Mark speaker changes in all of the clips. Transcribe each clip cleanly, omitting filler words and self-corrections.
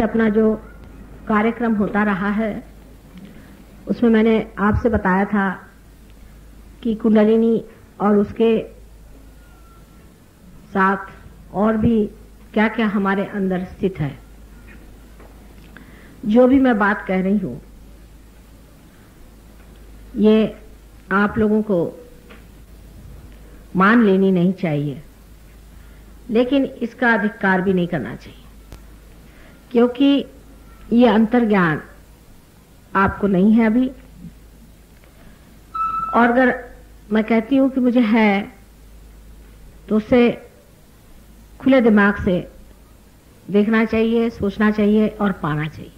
Speaker 1: अपना जो कार्यक्रम होता रहा है उसमें मैंने आपसे बताया था कि कुंडलिनी और उसके साथ और भी क्या क्या हमारे अंदर स्थित है। जो भी मैं बात कह रही हूं ये आप लोगों को मान लेनी नहीं चाहिए, लेकिन इसका अधिकार भी नहीं करना चाहिए, क्योंकि ये अंतर्ज्ञान आपको नहीं है अभी। और अगर मैं कहती हूं कि मुझे है तो उसे खुले दिमाग से देखना चाहिए, सोचना चाहिए और पाना चाहिए।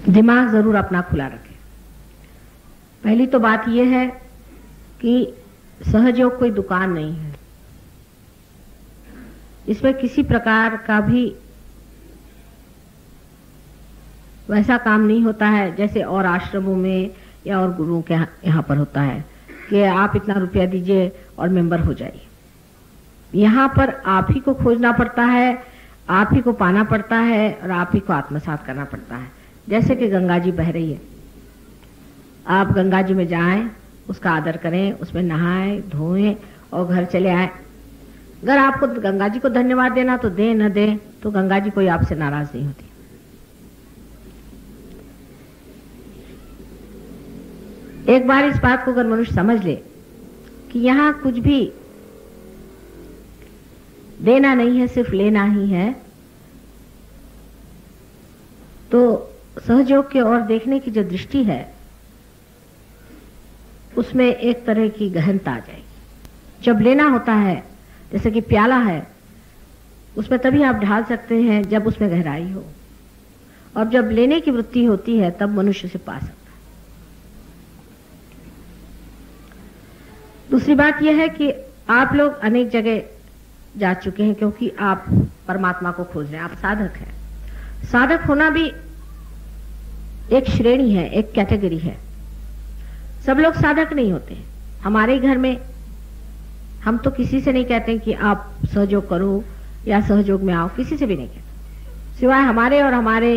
Speaker 1: दिमाग जरूर अपना खुला रखें। पहली तो बात यह है कि सहयोग कोई दुकान नहीं है, इसमें किसी प्रकार का भी वैसा काम नहीं होता है जैसे और आश्रमों में या और गुरुओं के यहाँ पर होता है कि आप इतना रुपया दीजिए और मेंबर हो जाइए। यहाँ पर आप ही को खोजना पड़ता है, आप ही को पाना पड़ता है और आप ही को आत्मसात करना पड़ता है। जैसे कि गंगा जी बह रही है, आप गंगा जी में जाएं, उसका आदर करें, उसमें नहाएं धोएं और घर चले आए। अगर आपको गंगा जी को धन्यवाद देना तो दे, न दे तो गंगा जी कोई आपसे नाराज नहीं होती। एक बार इस बात को अगर मनुष्य समझ ले कि यहां कुछ भी देना नहीं है, सिर्फ लेना ही है, तो सहयोग की ओर देखने की जो दृष्टि है उसमें एक तरह की गहनता आ जाएगी। जब लेना होता है, जैसे कि प्याला है, उसमें तभी आप ढाल सकते हैं जब उसमें गहराई हो, और जब लेने की वृत्ति होती है तब मनुष्य से पा सकता है। दूसरी बात यह है कि आप लोग अनेक जगह जा चुके हैं क्योंकि आप परमात्मा को खोज रहे हैं, आप साधक हैं। साधक होना भी एक श्रेणी है, एक कैटेगरी है। सब लोग साधक नहीं होते। हमारे घर में हम तो किसी से नहीं कहते कि आप सहयोग करो या सहयोग में आओ, किसी से भी नहीं कहते, सिवाय हमारे और हमारे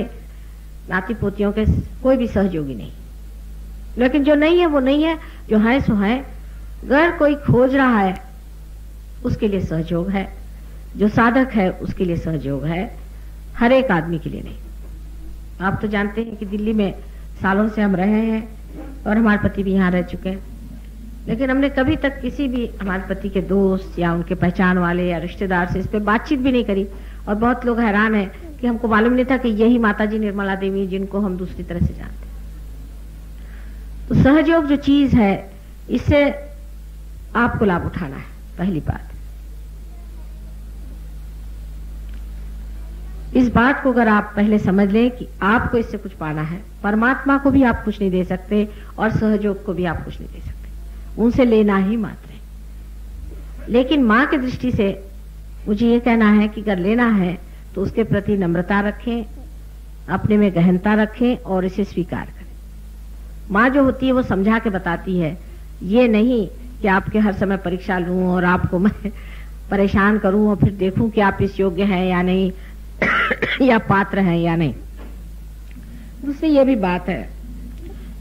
Speaker 1: नाती पोतियों के कोई भी सहयोगी नहीं। लेकिन जो नहीं है वो नहीं है, जो है सो है। अगर कोई खोज रहा है उसके लिए सहयोग है, जो साधक है उसके लिए सहयोग है, हर एक आदमी के लिए नहीं। आप तो जानते हैं कि दिल्ली में सालों से हम रहे हैं और हमारे पति भी यहाँ रह चुके हैं, लेकिन हमने कभी तक किसी भी हमारे पति के दोस्त या उनके पहचान वाले या रिश्तेदार से इस पे बातचीत भी नहीं करी। और बहुत लोग हैरान हैं कि हमको मालूम नहीं था कि यही माताजी निर्मला देवी जिनको हम दूसरी तरह से जानते हैं। तो सहयोग जो चीज है, इससे आपको लाभ उठाना है। पहली बात इस बात को अगर आप पहले समझ लें कि आपको इससे कुछ पाना है, परमात्मा को भी आप कुछ नहीं दे सकते और सहयोग को भी आप कुछ नहीं दे सकते, उनसे लेना ही मात्र है। लेकिन मां की दृष्टि से मुझे ये कहना है कि अगर लेना है तो उसके प्रति नम्रता रखें, अपने में गहनता रखें और इसे स्वीकार करें। मां जो होती है वो समझा के बताती है, ये नहीं कि आपके हर समय परीक्षा लूं और आपको मैं परेशान करूं और फिर देखूं कि आप इस योग्य हैं या नहीं या पात्र हैं या नहीं। दूसरी ये भी बात है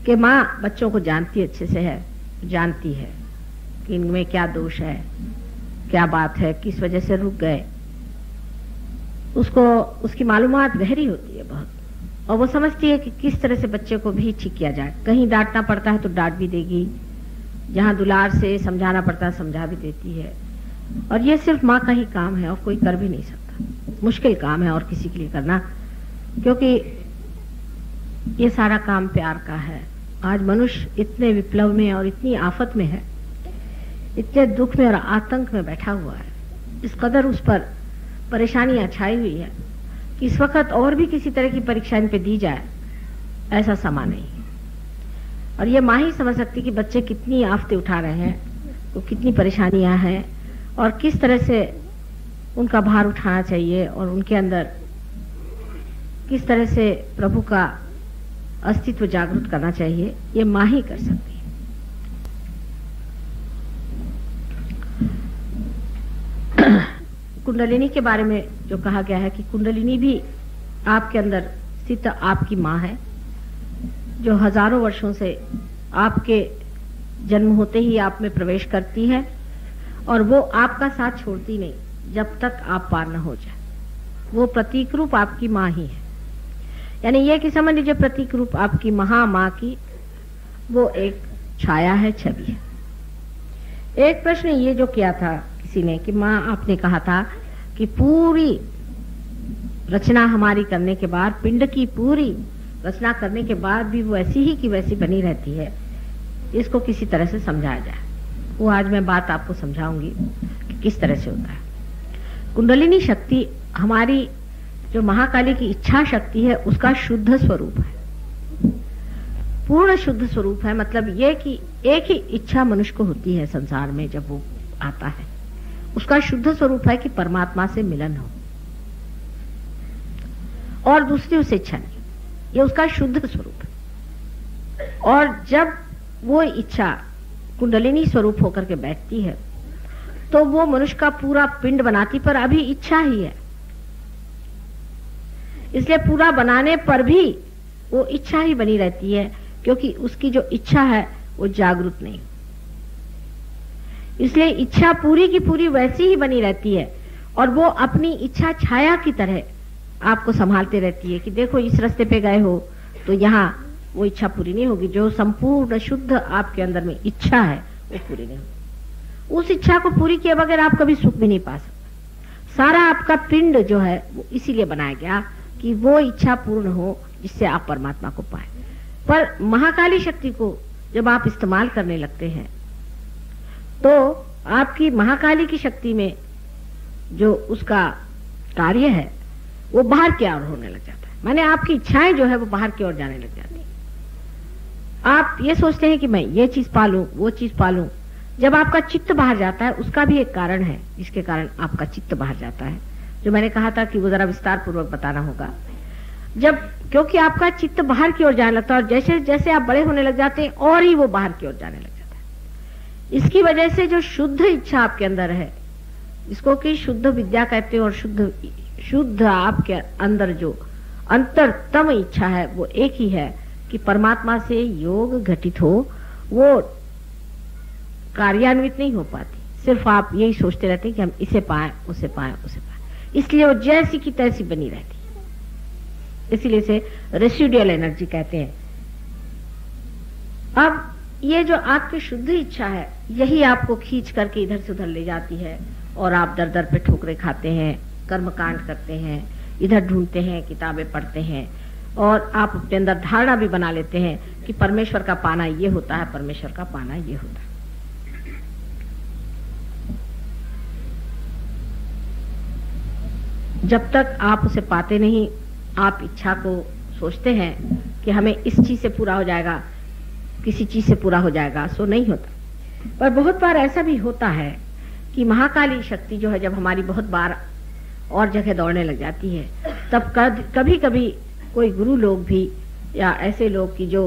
Speaker 1: कि माँ बच्चों को जानती अच्छे से है, जानती है कि इनमें क्या दोष है, क्या बात है, किस वजह से रुक गए। उसको उसकी मालूमात गहरी होती है बहुत, और वो समझती है कि किस तरह से बच्चे को भी ठीक किया जाए। कहीं डांटना पड़ता है तो डांट भी देगी, जहां दुलार से समझाना पड़ता है समझा भी देती है। और ये सिर्फ माँ का ही काम है और कोई कर भी नहीं सकता। मुश्किल काम है और किसी के लिए करना, क्योंकि ये सारा काम प्यार का है। आज मनुष्य इतने विप्लव में और इतनी आफत में है, इतने दुख में और आतंक में बैठा हुआ है, इस कदर उस पर परेशानियां छाई हुई है कि इस वक्त और भी किसी तरह की परीक्षा इन पे दी जाए ऐसा समा नहीं है। और ये माँ ही समझ सकती कि बच्चे कितनी आफतें उठा रहे हैं, तो कितनी परेशानियां हैं और किस तरह से उनका भार उठाना चाहिए और उनके अंदर किस तरह से प्रभु का अस्तित्व जागृत करना चाहिए, ये माँ ही कर सकती है। कुंडलिनी के बारे में जो कहा गया है कि कुंडलिनी भी आपके अंदर स्थित आपकी माँ है, जो हजारों वर्षों से आपके जन्म होते ही आप में प्रवेश करती है और वो आपका साथ छोड़ती नहीं जब तक आप पार न हो जाए। वो प्रतीक रूप आपकी माँ ही है, यानी ये कि समझ लीजिए प्रतीक रूप आपकी महा माँ की वो एक छाया है, छवि है। एक प्रश्न ये जो किया था किसी ने कि माँ आपने कहा था कि पूरी रचना हमारी करने के बाद, पिंड की पूरी रचना करने के बाद भी वो ऐसी ही की वैसी बनी रहती है, इसको किसी तरह से समझाया जाए। वो आज मैं बात आपको समझाऊंगी कि किस तरह से होता है। कुंडलिनी शक्ति हमारी जो महाकाली की इच्छा शक्ति है उसका शुद्ध स्वरूप है, पूर्ण शुद्ध स्वरूप है। मतलब ये कि एक ही इच्छा मनुष्य को होती है संसार में, जब वो आता है उसका शुद्ध स्वरूप है कि परमात्मा से मिलन हो और दूसरी उसे इच्छा नहीं, ये उसका शुद्ध स्वरूप है। और जब वो इच्छा कुंडलिनी स्वरूप होकर के बैठती है तो वो मनुष्य का पूरा पिंड बनाती, पर अभी इच्छा ही है, इसलिए पूरा बनाने पर भी वो इच्छा ही बनी रहती है, क्योंकि उसकी जो इच्छा है वो जागरूक नहीं, इसलिए इच्छा पूरी की पूरी वैसी ही बनी रहती है और वो अपनी इच्छा छाया की तरह आपको संभालते रहती है कि देखो इस रास्ते पे गए हो तो यहाँ वो इच्छा पूरी नहीं होगी। जो संपूर्ण शुद्ध आपके अंदर में इच्छा है वो पूरी नहीं होगी। उस इच्छा को पूरी किए बगैर आप कभी सुख भी नहीं पा सकते। सारा आपका पिंड जो है वो इसीलिए बनाया गया कि वो इच्छा पूर्ण हो जिससे आप परमात्मा को पाए। पर महाकाली शक्ति को जब आप इस्तेमाल करने लगते हैं तो आपकी महाकाली की शक्ति में जो उसका कार्य है वो बाहर की ओर होने लग जाता है, माने आपकी इच्छाएं जो है वो बाहर की ओर जाने लग जाती है। आप ये सोचते हैं कि मैं ये चीज पालूं, वो चीज पालूं। जब आपका चित्त बाहर जाता है उसका भी एक कारण है जिसके कारण आपका चित्त बाहर जाता है, जो मैंने कहा था कि वो जरा विस्तार पूर्वक बताना होगा। जब क्योंकि आपका चित्त बाहर की ओर जाने लगता है और जैसे जैसे आप बड़े होने लग जाते हैं और ही वो बाहर की ओर जाने लग जाता है। इसकी वजह से जो शुद्ध इच्छा आपके अंदर है, इसको कि शुद्ध विद्या कहते हैं, और शुद्ध आपके अंदर जो अंतरतम इच्छा है वो एक ही है कि परमात्मा से योग घटित हो। वो कार्यान्वित नहीं हो पाती, सिर्फ आप यही सोचते रहते हैं कि हम इसे पाएं, उसे पाएं, उसे पाएं, इसलिए वो जैसी की तैसी बनी रहती है। इसीलिए से रेसिडुअल एनर्जी कहते हैं। अब ये जो आपकी शुद्ध इच्छा है यही आपको खींच करके इधर से उधर ले जाती है और आप दर दर पे ठोकरे खाते हैं, कर्मकांड करते हैं, इधर ढूंढते हैं, किताबें पढ़ते हैं और आप अपने अंदर धारणा भी बना लेते हैं कि परमेश्वर का पाना ये होता है, परमेश्वर का पाना ये होता है। जब तक आप उसे पाते नहीं, आप इच्छा को सोचते हैं कि हमें इस चीज से पूरा हो जाएगा, किसी चीज से पूरा हो जाएगा, सो नहीं होता। पर बहुत बार ऐसा भी होता है कि महाकाली शक्ति जो है जब हमारी बहुत बार और जगह दौड़ने लग जाती है, तब कभी कभी कोई गुरु लोग भी या ऐसे लोग की जो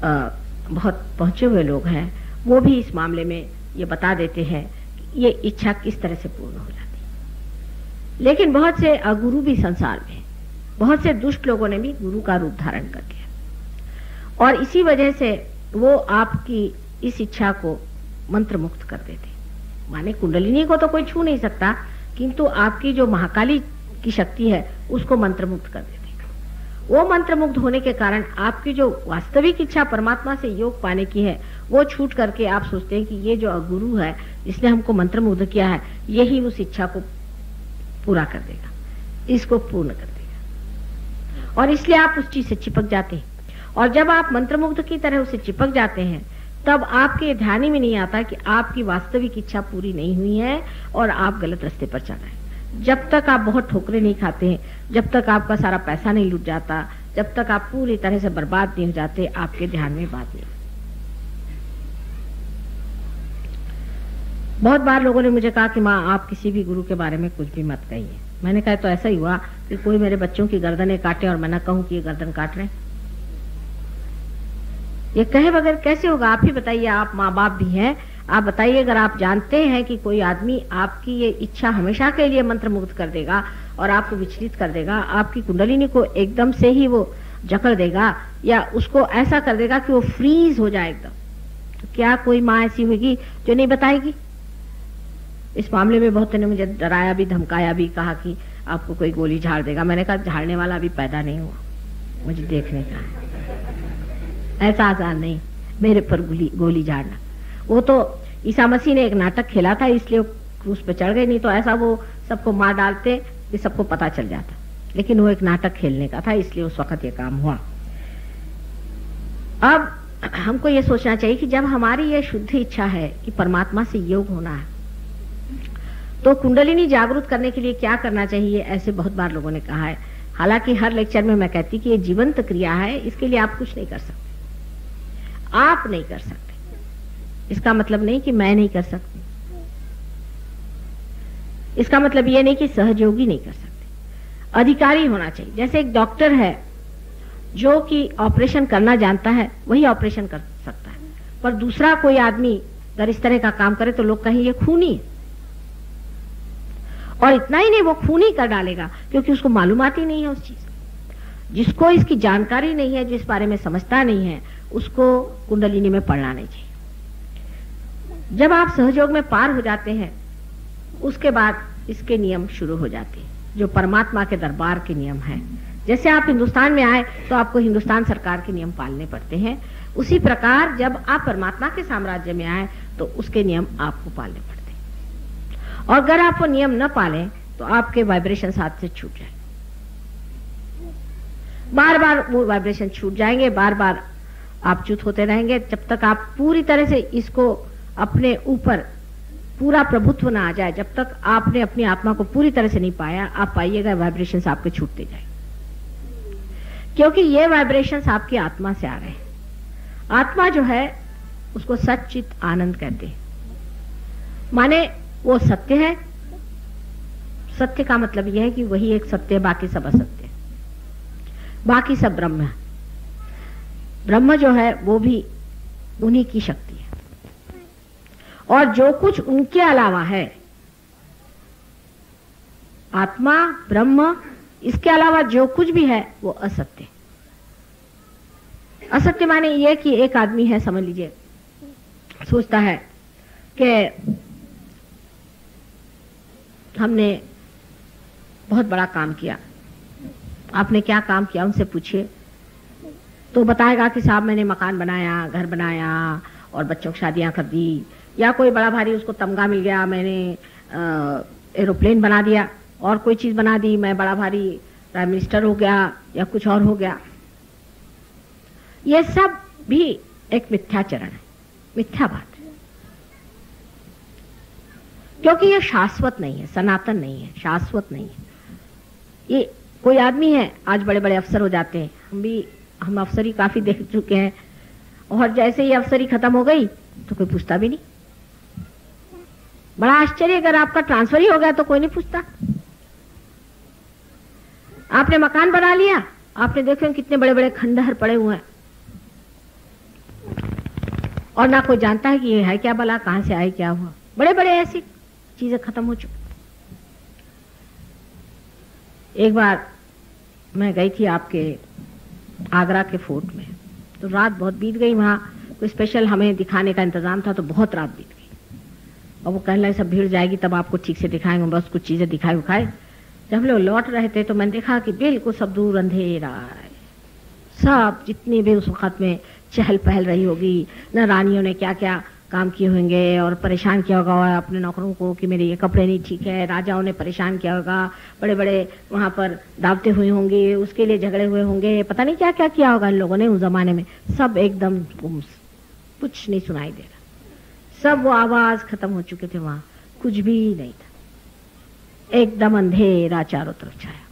Speaker 1: बहुत पहुंचे हुए लोग हैं वो भी इस मामले में ये बता देते हैं कि ये इच्छा किस तरह से पूर्ण हो जाती है। लेकिन बहुत से अगुरु भी संसार में, बहुत से दुष्ट लोगों ने भी गुरु का रूप धारण कर लिया और इसी वजह से वो आपकी इस इच्छा को मंत्र मुक्त कर देते। माने कुंडलिनी को तो कोई छू नहीं सकता, किंतु आपकी जो महाकाली की शक्ति है उसको मंत्र मुक्त कर देते। वो मंत्र मुक्त होने के कारण आपकी जो वास्तविक इच्छा परमात्मा से योग पाने की है वो छूट करके आप सोचते हैं कि ये जो अगुरु है जिसने हमको मंत्र मुक्त किया है यही उस इच्छा को पूरा कर देगा, इसको पूर्ण कर देगा। और इसलिए आप उस चीज से चिपक जाते हैं और जब आप मंत्र मुक्त की तरह उसे चिपक जाते हैं तब आपके ध्यान ही में नहीं आता कि आपकी वास्तविक इच्छा पूरी नहीं हुई है और आप गलत रास्ते पर चल रहे हैं। जब तक आप बहुत ठोकरे नहीं खाते हैं, जब तक आपका सारा पैसा नहीं लूट जाता, जब तक आप पूरी तरह से बर्बाद नहीं हो जाते, आपके ध्यान में बात नहीं। बहुत बार लोगों ने मुझे कहा कि माँ आप किसी भी गुरु के बारे में कुछ भी मत कहिए। मैंने कहा तो ऐसा ही हुआ कि कोई मेरे बच्चों की गर्दनें काटे और मैं न कहूं कि ये गर्दन काट रहे हैं। ये कहे बगैर कैसे होगा? आप ही बताइए, आप माँ बाप भी हैं, आप बताइए, अगर आप जानते हैं कि कोई आदमी आपकी ये इच्छा हमेशा के लिए मंत्र मुक्त कर देगा और आपको विचलित कर देगा, आपकी कुंडलिनी को एकदम से ही वो जकड़ देगा या उसको ऐसा कर देगा कि वो फ्रीज हो जाए एकदम, तो क्या कोई माँ ऐसी होगी जो नहीं बताएगी? इस मामले में बहुत ने मुझे डराया भी, धमकाया भी, कहा कि आपको कोई गोली झाड़ देगा। मैंने कहा झाड़ने वाला अभी पैदा नहीं हुआ, मुझे देखने का है, ऐसा आसान नहीं मेरे पर गोली झाड़ना। वो तो ईसा मसीह ने एक नाटक खेला था इसलिए क्रूस पे चढ़ गए, नहीं तो ऐसा वो सबको मार डालते कि सबको पता चल जाता, लेकिन वो एक नाटक खेलने का था इसलिए उस वक्त ये काम हुआ। अब हमको ये सोचना चाहिए कि जब हमारी ये शुद्ध इच्छा है कि परमात्मा से योग होना है, तो कुंडलिनी जागरूक करने के लिए क्या करना चाहिए, ऐसे बहुत बार लोगों ने कहा है। हालांकि हर लेक्चर में मैं कहती कि ये जीवंत क्रिया है, इसके लिए आप कुछ नहीं कर सकते, आप नहीं कर सकते। इसका मतलब नहीं कि मैं नहीं कर सकती, इसका मतलब ये नहीं कि सहयोगी नहीं कर सकते। अधिकारी होना चाहिए। जैसे एक डॉक्टर है जो कि ऑपरेशन करना जानता है, वही ऑपरेशन कर सकता है, पर दूसरा कोई आदमी अगर इस तरह का काम करे तो लोग कहें ये खूनी है। और इतना ही नहीं, वो खूनी कर डालेगा क्योंकि उसको मालूमात ही नहीं है उस चीज। जिसको इसकी जानकारी नहीं है, जिस बारे में समझता नहीं है, उसको कुंडलिनी में पढ़ना नहीं चाहिए। जब आप सहयोग में पार हो जाते हैं, उसके बाद इसके नियम शुरू हो जाते हैं, जो परमात्मा के दरबार के नियम हैं। जैसे आप हिंदुस्तान में आए तो आपको हिंदुस्तान सरकार के नियम पालने पड़ते हैं, उसी प्रकार जब आप परमात्मा के साम्राज्य में आए तो उसके नियम आपको पालने पड़ते हैं। और अगर आप वो नियम न पालें तो आपके वाइब्रेशन हाथ से छूट जाए, बार बार वो वाइब्रेशन छूट जाएंगे, बार बार आप च्युत होते रहेंगे जब तक आप पूरी तरह से इसको अपने ऊपर पूरा प्रभुत्व ना आ जाए। जब तक आपने अपनी आत्मा को पूरी तरह से नहीं पाया, आप पाइएगा वाइब्रेशंस आपके छूटते जाए, क्योंकि ये वाइब्रेशंस आपकी आत्मा से आ रहे हैं। आत्मा जो है उसको सच्चित आनंद कहते हैं, माने वो सत्य है। सत्य का मतलब यह है कि वही एक सत्य है, बाकी सब असत्य है, बाकी सब ब्रह्म है। ब्रह्म जो है वो भी उन्हीं की शक्ति है, और जो कुछ उनके अलावा है, आत्मा ब्रह्म, इसके अलावा जो कुछ भी है वो असत्य। असत्य माने ये कि एक आदमी है, समझ लीजिए, सोचता है कि हमने बहुत बड़ा काम किया। आपने क्या काम किया उनसे पूछिए तो बताएगा कि साहब मैंने मकान बनाया, घर बनाया और बच्चों की शादियां कर दी, या कोई बड़ा भारी उसको तमगा मिल गया, मैंने एरोप्लेन बना दिया और कोई चीज बना दी, मैं बड़ा भारी प्राइम मिनिस्टर हो गया या कुछ और हो गया। ये सब भी एक मिथ्याचरण है, मिथ्या बात है, क्योंकि ये शाश्वत नहीं है, सनातन नहीं है, शाश्वत नहीं है। ये कोई आदमी है, आज बड़े बड़े अफसर हो जाते हैं, हम अफसरी काफी देख चुके हैं, और जैसे ही अफसरी खत्म हो गई तो कोई पूछता भी नहीं। बड़ा आश्चर्य, अगर आपका ट्रांसफर ही हो गया तो कोई नहीं पूछता। आपने मकान बना लिया, आपने देखे कितने बड़े बड़े खंडहर पड़े हुए हैं, और ना कोई जानता है कि ये है क्या, भला कहां से आए, क्या हुआ। बड़े बड़े ऐसी चीजें खत्म हो चुकी। एक बार मैं गई थी आपके आगरा के फोर्ट में, तो रात बहुत बीत गई। वहां कोई स्पेशल हमें दिखाने का इंतजाम था, तो बहुत रात बीत गई, और वो कहने लगे सब भीड़ जाएगी तब आपको ठीक से दिखाएंगे, बस कुछ चीजें दिखाए उखाए। जब हम लोग लौट रहे थे तो मैंने देखा कि बिल्कुल सब दूर अंधेरा है, सब जितनी भी उस वक्त में चहल पहल रही होगी, न रानियों ने क्या क्या काम किए होंगे और परेशान किया होगा अपने नौकरों को कि मेरे ये कपड़े नहीं ठीक है, राजाओं ने परेशान किया होगा, बड़े बड़े वहां पर दावतें हुई होंगी, उसके लिए झगड़े हुए होंगे, पता नहीं क्या क्या किया होगा इन लोगों ने उस जमाने में। सब एकदम गुम, कुछ नहीं सुनाई दे रहा, सब वो आवाज खत्म हो चुके थे, वहां कुछ भी नहीं था, एकदम अंधेरा चारों तरफ छाया।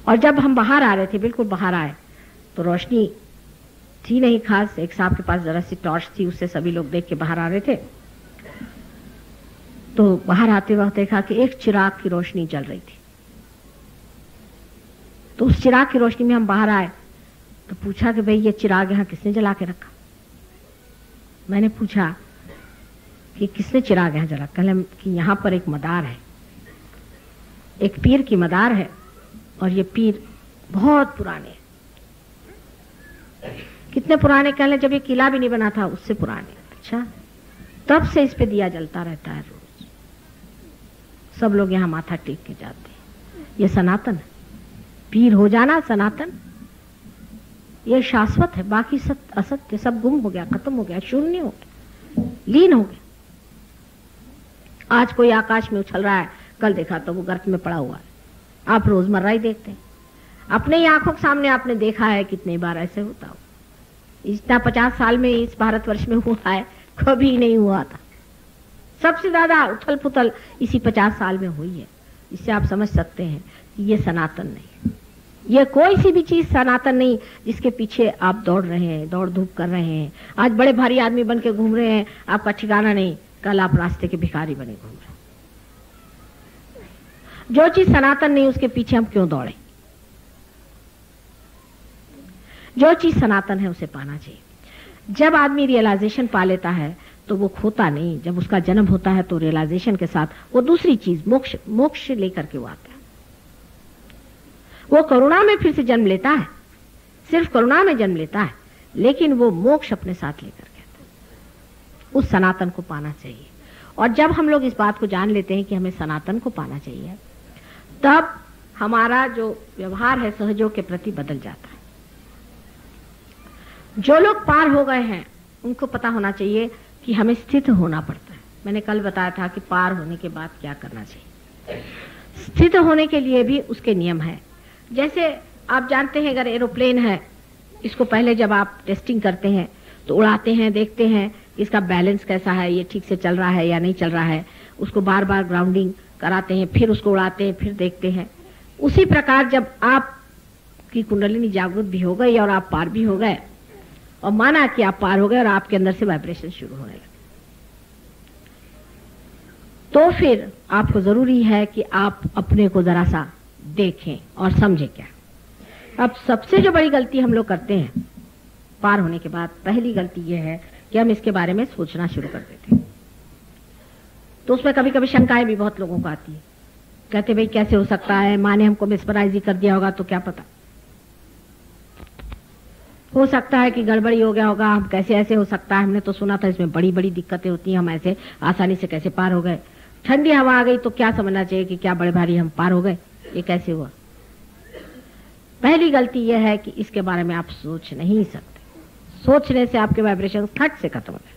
Speaker 1: और जब हम बाहर आ रहे थे, बिल्कुल बाहर आए, तो रोशनी थी नहीं खास, एक साहब के पास जरा सी टॉर्च थी, उससे सभी लोग देख के बाहर आ रहे थे। तो बाहर आते वक्त देखा कि एक चिराग की रोशनी जल रही थी। तो उस चिराग की रोशनी में हम बाहर आए तो पूछा कि भाई ये चिराग यहां किसने जला के रखा। मैंने पूछा कि किसने चिराग है, जरा कलम कि यहाँ पर एक मदार है, एक पीर की मदार है, और ये पीर बहुत पुराने हैं। कितने पुराने कह लें, जब ये किला भी नहीं बना था उससे पुराने। अच्छा, तब से इस पे दिया जलता रहता है रोज। सब लोग यहाँ माथा टेक के जाते हैं। ये सनातन है, पीर हो जाना सनातन, ये शाश्वत है। बाकी सब असत्य, सब गुम हो गया, खत्म हो गया, शून्य हो गया, लीन हो गया। आज कोई आकाश में उछल रहा है, कल देखा तो वो गर्त में पड़ा हुआ है। आप रोजमर्रा ही देखते हैं, अपने ही आंखों के सामने आपने देखा है कितनी बार ऐसे होता हो। इतना 50 साल में इस भारतवर्ष में हुआ है, कभी नहीं हुआ था। सबसे ज्यादा उथल पुथल इसी 50 साल में हुई है। इससे आप समझ सकते हैं कि ये सनातन नहीं, ये कोई सी भी चीज सनातन नहीं जिसके पीछे आप दौड़ रहे हैं, दौड़ धूप कर रहे हैं। आज बड़े भारी आदमी बन के घूम रहे हैं, आपका ठिकाना नहीं, कल आप रास्ते के भिखारी बने घूम रहे हैं। जो चीज सनातन नहीं उसके पीछे हम क्यों दौड़े? जो चीज सनातन है उसे पाना चाहिए। जब आदमी रियलाइजेशन पा लेता है तो वो खोता नहीं। जब उसका जन्म होता है तो रियलाइजेशन के साथ वो दूसरी चीज मोक्ष लेकर के वो आता है। वो करुणा में फिर से जन्म लेता है, सिर्फ करुणा में जन्म लेता है, लेकिन वो मोक्ष अपने साथ लेकर के आता है। उस सनातन को पाना चाहिए। और जब हम लोग इस बात को जान लेते हैं कि हमें सनातन को पाना चाहिए, तब हमारा जो व्यवहार है सहयोग के प्रति बदल जाता है। जो लोग पार हो गए हैं उनको पता होना चाहिए कि हमें स्थित होना पड़ता है। मैंने कल बताया था कि पार होने के बाद क्या करना चाहिए। स्थित होने के लिए भी उसके नियम है। जैसे आप जानते हैं, अगर एरोप्लेन है, इसको पहले जब आप टेस्टिंग करते हैं तो उड़ाते हैं, देखते हैं इसका बैलेंस कैसा है, ये ठीक से चल रहा है या नहीं चल रहा है। उसको बार बार ग्राउंडिंग कराते हैं, फिर उसको उड़ाते हैं, फिर देखते हैं। उसी प्रकार जब आपकी कुंडलिनी जागृत भी हो गई और आप पार भी हो गए, और माना कि आप पार हो गए और आपके अंदर से वाइब्रेशन शुरू होने लगे, तो फिर आपको जरूरी है कि आप अपने को जरा सा देखें और समझें क्या। अब सबसे जो बड़ी गलती हम लोग करते हैं पार होने के बाद, पहली गलती यह है कि हम इसके बारे में सोचना शुरू कर देते हैं। तो उसमें कभी कभी शंकाएं भी बहुत लोगों को आती है। कहते भाई कैसे हो सकता है, माँ ने हमको मिसपराइज कर दिया होगा तो क्या पता, हो सकता है कि गड़बड़ी हो गया होगा, हम कैसे ऐसे हो सकता है, हमने तो सुना था इसमें बड़ी बड़ी दिक्कतें होती हैं, हम ऐसे आसानी से कैसे पार हो गए। ठंडी हवा आ गई तो क्या समझना चाहिए कि क्या बड़े भारी हम पार हो गए, ये कैसे हुआ। पहली गलती यह है कि इसके बारे में आप सोच नहीं सकते। सोचने से आपके वाइब्रेशन खट से खत्म हो जाए।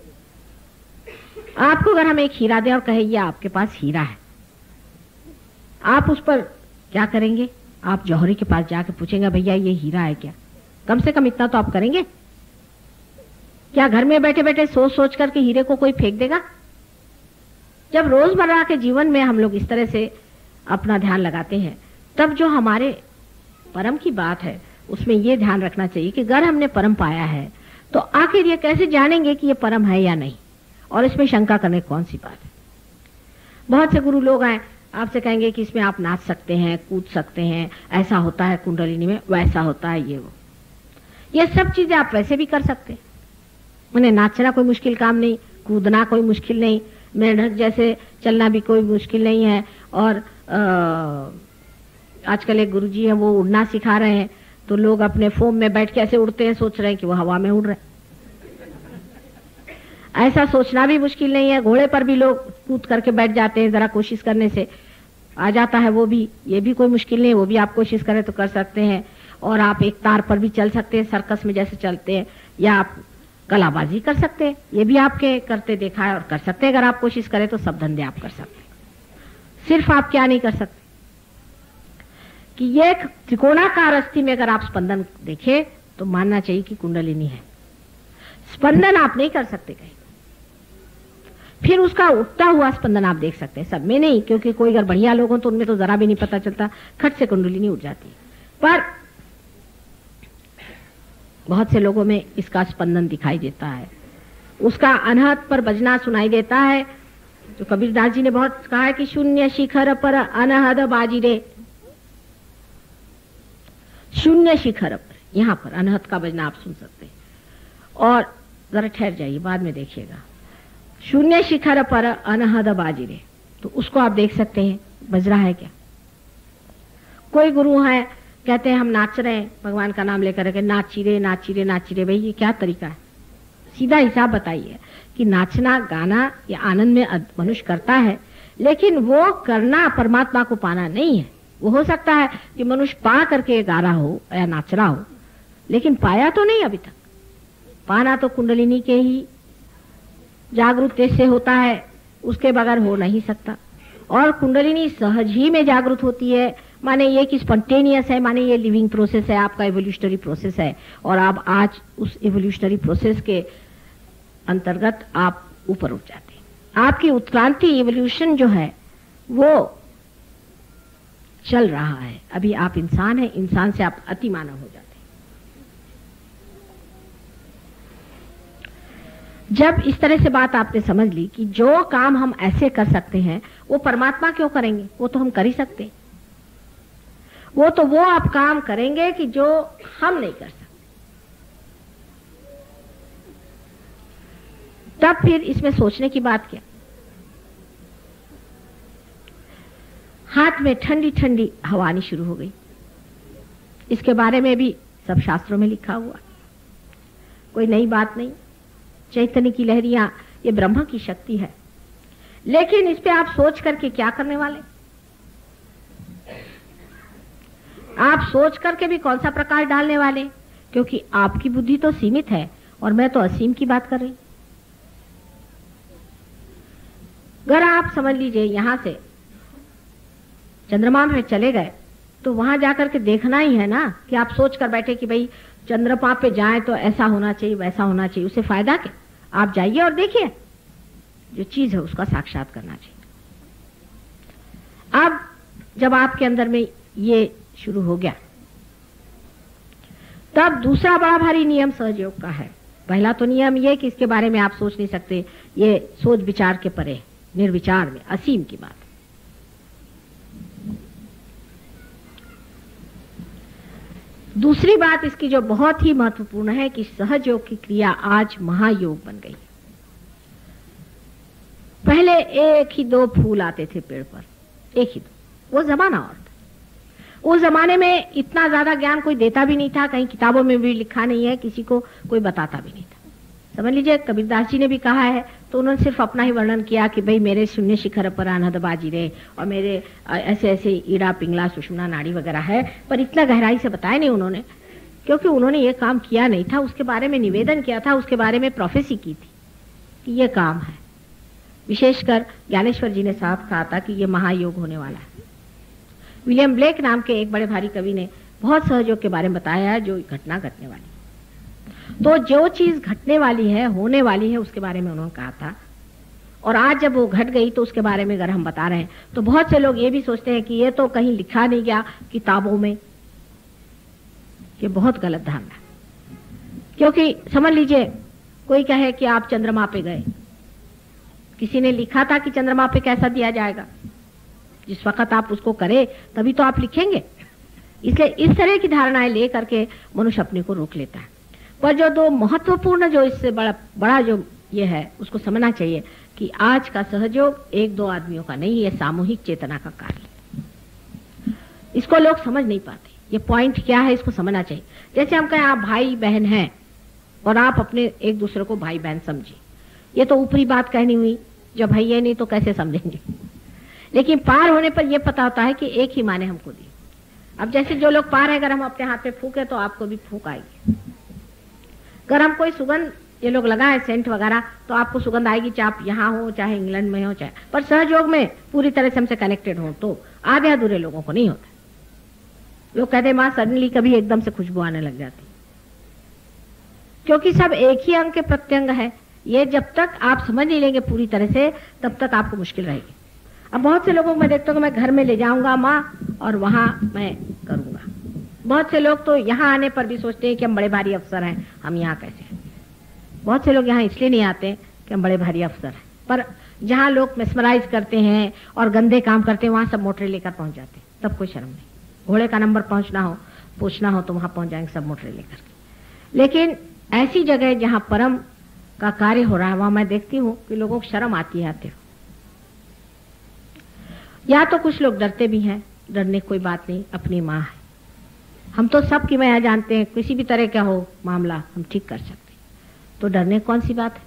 Speaker 1: आपको अगर हम एक हीरा दें और कहे ये आपके पास हीरा है, आप उस पर क्या करेंगे? आप जौहरी के पास जाके पूछेंगे भैया ये हीरा है क्या? कम से कम इतना तो आप करेंगे। क्या घर में बैठे बैठे सोच सोच करके हीरे को कोई फेंक देगा? जब रोजमर्रा के जीवन में हम लोग इस तरह से अपना ध्यान लगाते हैं, तब जो हमारे परम की बात है उसमें यह ध्यान रखना चाहिए कि अगर हमने परम पाया है तो आखिर ये कैसे जानेंगे कि ये परम है या नहीं, और इसमें शंका करने कौन सी बात है। बहुत से गुरु लोग आए आपसे कहेंगे कि इसमें आप नाच सकते हैं, कूद सकते हैं, ऐसा होता है कुंडलिनी में, वैसा होता है, ये वो। ये सब चीजें आप वैसे भी कर सकते हैं। उन्हें नाचना कोई मुश्किल काम नहीं, कूदना कोई मुश्किल नहीं, मेढक जैसे चलना भी कोई मुश्किल नहीं है। और आजकल एक गुरुजी है वो उड़ना सिखा रहे हैं, तो लोग अपने फोम में बैठ के ऐसे उड़ते हैं, सोच रहे हैं कि वो हवा में उड़ रहे हैं। ऐसा सोचना भी मुश्किल नहीं है। घोड़े पर भी लोग कूद करके बैठ जाते हैं, जरा कोशिश करने से आ जाता है वो भी, ये भी कोई मुश्किल नहीं है, वो भी आप कोशिश करें तो कर सकते हैं। और आप एक तार पर भी चल सकते हैं, सर्कस में जैसे चलते हैं, या आप कलाबाजी कर सकते हैं, ये भी आपके करते देखा है और कर सकते हैं। अगर आप कोशिश करें तो सब धंधे आप कर सकते हैं। सिर्फ आप क्या नहीं कर सकते कि ये त्रिकोणाकार अस्थि में अगर आप स्पंदन देखें तो मानना चाहिए कि कुंडलिनी है। स्पंदन आप नहीं कर सकते कहीं, फिर उसका उठता हुआ स्पंदन आप देख सकते हैं, सब में नहीं, क्योंकि कोई अगर बढ़िया लोग हो तो उनमें तो जरा भी नहीं पता चलता, खट से कुंडलिनी उठ जाती है। पर बहुत से लोगों में इसका स्पंदन दिखाई देता है, उसका अनहद पर बजना सुनाई देता है। तो कबीरदास जी ने बहुत कहा है कि शून्य शिखर पर अनहद बाजी रे, शून्य शिखर पर, यहां पर अनहद का बजना आप सुन सकते हैं। और जरा ठहर जाइए, बाद में देखिएगा। शून्य शिखर पर अनहद बाजिरे, तो उसको आप देख सकते हैं बज रहा है क्या। कोई गुरु है कहते हैं हम नाच रहे हैं भगवान का नाम लेकर के, नाची रे नाची रे नाची रे, भाई ये क्या तरीका है? सीधा हिसाब बताइए कि नाचना गाना या आनंद में मनुष्य करता है, लेकिन वो करना परमात्मा को पाना नहीं है। वो हो सकता है कि मनुष्य पा करके गा रहा हो या नाच रहा हो, लेकिन पाया तो नहीं अभी तक। पाना तो कुंडलिनी के ही जागरूकता से होता है, उसके बगैर हो नहीं सकता। और कुंडलिनी सहज ही में जागृत होती है, माने ये कि स्पॉन्टेनियस है, माने ये लिविंग प्रोसेस है, आपका एवोल्यूशनरी प्रोसेस है, और आप आज उस एवोल्यूशनरी प्रोसेस के अंतर्गत आप ऊपर उठ जाते हैं। आपकी उत्क्रांति एवोल्यूशन जो है वो चल रहा है। अभी आप इंसान हैं, इंसान से आप अति मानव हो जाते हैं। जब इस तरह से बात आपने समझ ली कि जो काम हम ऐसे कर सकते हैं वो परमात्मा क्यों करेंगे, वो तो हम कर ही सकते हैं। वो आप काम करेंगे कि जो हम नहीं कर सकते। तब फिर इसमें सोचने की बात क्या। हाथ में ठंडी ठंडी हवा आनी शुरू हो गई। इसके बारे में भी सब शास्त्रों में लिखा हुआ, कोई नई बात नहीं। चैतन्य की लहरियां ये ब्रह्म की शक्ति है, लेकिन इस पे आप सोच करके क्या करने वाले? आप सोच करके भी कौन सा प्रकाश डालने वाले? क्योंकि आपकी बुद्धि तो सीमित है और मैं तो असीम की बात कर रही। अगर आप समझ लीजिए यहां से चंद्रमा में चले गए तो वहां जाकर के देखना ही है ना, कि आप सोच कर बैठे कि भाई चंद्रमा पे जाएं तो ऐसा होना चाहिए वैसा होना चाहिए। उसे फायदा क्या? आप जाइए और देखिए, जो चीज है उसका साक्षात करना चाहिए। अब जब आपके अंदर में ये शुरू हो गया, तब दूसरा बड़ा भारी नियम सहयोग का है। पहला तो नियम ये कि इसके बारे में आप सोच नहीं सकते, ये सोच विचार के परे, निर्विचार में असीम की बात। दूसरी बात इसकी जो बहुत ही महत्वपूर्ण है कि सहयोग की क्रिया आज महायोग बन गई। पहले एक ही दो फूल आते थे पेड़ पर, एक ही दो, वो जमाना और था। उस जमाने में इतना ज्यादा ज्ञान कोई देता भी नहीं था, कहीं किताबों में भी लिखा नहीं है, किसी को कोई बताता भी नहीं था। समझ लीजिए कबीरदास जी ने भी कहा है तो उन्होंने सिर्फ अपना ही वर्णन किया कि भाई मेरे शून्य शिखर पर अनहद बाजिरे और मेरे ऐसे ऐसे ईड़ा पिंगला सुषुम्ना नाड़ी वगैरह है, पर इतना गहराई से बताया नहीं उन्होंने, क्योंकि उन्होंने ये काम किया नहीं था। उसके बारे में निवेदन किया था, उसके बारे में प्रोफेसी की थी कि ये काम है। विशेषकर ज्ञानेश्वर जी ने साफ कहा था कि ये महायोग होने वाला है। विलियम ब्लेक नाम के एक बड़े भारी कवि ने बहुत सहयोग के बारे में बताया है, जो घटना घटने वाली। तो जो चीज घटने वाली है, होने वाली है, उसके बारे में उन्होंने कहा था। और आज जब वो घट गई तो उसके बारे में अगर हम बता रहे हैं तो बहुत से लोग ये भी सोचते हैं कि ये तो कहीं लिखा नहीं गया किताबों में। ये बहुत गलत धारणा, क्योंकि समझ लीजिए कोई कहे कि आप चंद्रमा पे गए, किसी ने लिखा था कि चंद्रमा पे कैसा दिया जाएगा? जिस वक्त आप उसको करें तभी तो आप लिखेंगे। इसलिए इस तरह की धारणाएं लेकर के मनुष्य अपने को रोक लेता है। पर जो दो महत्वपूर्ण, जो इससे बड़ा जो ये है, उसको समझना चाहिए कि आज का सहयोग एक दो आदमियों का नहीं, ये सामूहिक चेतना का कार्य। इसको लोग समझ नहीं पाते। ये पॉइंट क्या है, इसको समझना चाहिए। जैसे हम कहें आप भाई बहन हैं और आप अपने एक दूसरे को भाई बहन समझिए, ये तो ऊपरी बात कहनी हुई। जब भाई है नहीं तो कैसे समझेंगे? लेकिन पार होने पर यह पता होता है कि एक ही माने हमको दी। अब जैसे जो लोग पार है, अगर हम अपने हाथ पे फूके तो आपको भी फूक आएगी। अगर हम कोई सुगंध ये लोग लगाए सेंट वगैरह तो आपको सुगंध आएगी, चाहे आप यहाँ हो चाहे इंग्लैंड में हो चाहे। पर सहयोग में पूरी तरह से हमसे कनेक्टेड हो तो आधे अधूरे लोगों को नहीं होता। लोग कहते हैं मां सडनली कभी एकदम से खुशबू आने लग जाती, क्योंकि सब एक ही अंग के प्रत्यंग है। ये जब तक आप समझ नहीं लेंगे पूरी तरह से तब तक आपको मुश्किल रहेगी। अब बहुत से लोगों को मैं देखता हूँ कि मैं घर में ले जाऊंगा माँ और वहां मैं करूंगा। बहुत से लोग तो यहाँ आने पर भी सोचते हैं कि हम बड़े भारी अफसर हैं, हम यहाँ कैसे हैं। बहुत से लोग यहाँ इसलिए नहीं आते कि हम बड़े भारी अफसर हैं, पर जहाँ लोग मेस्मराइज करते हैं और गंदे काम करते हैं वहां सब मोटरें लेकर पहुंच जाते हैं, तब कोई शर्म नहीं। घोड़े का नंबर पहुंचना हो, पूछना हो तो वहां पहुंच जाएंगे सब मोटरें लेकर। लेकिन ऐसी जगह जहां परम का कार्य हो रहा है, वहां मैं देखती हूँ कि लोगों को शर्म आती है आते हो। या तो कुछ लोग डरते भी हैं, डरने कोई बात नहीं, अपनी माँ है, हम तो सब की माया जानते हैं, किसी भी तरह का हो मामला हम ठीक कर सकते हैं, तो डरने कौन सी बात है।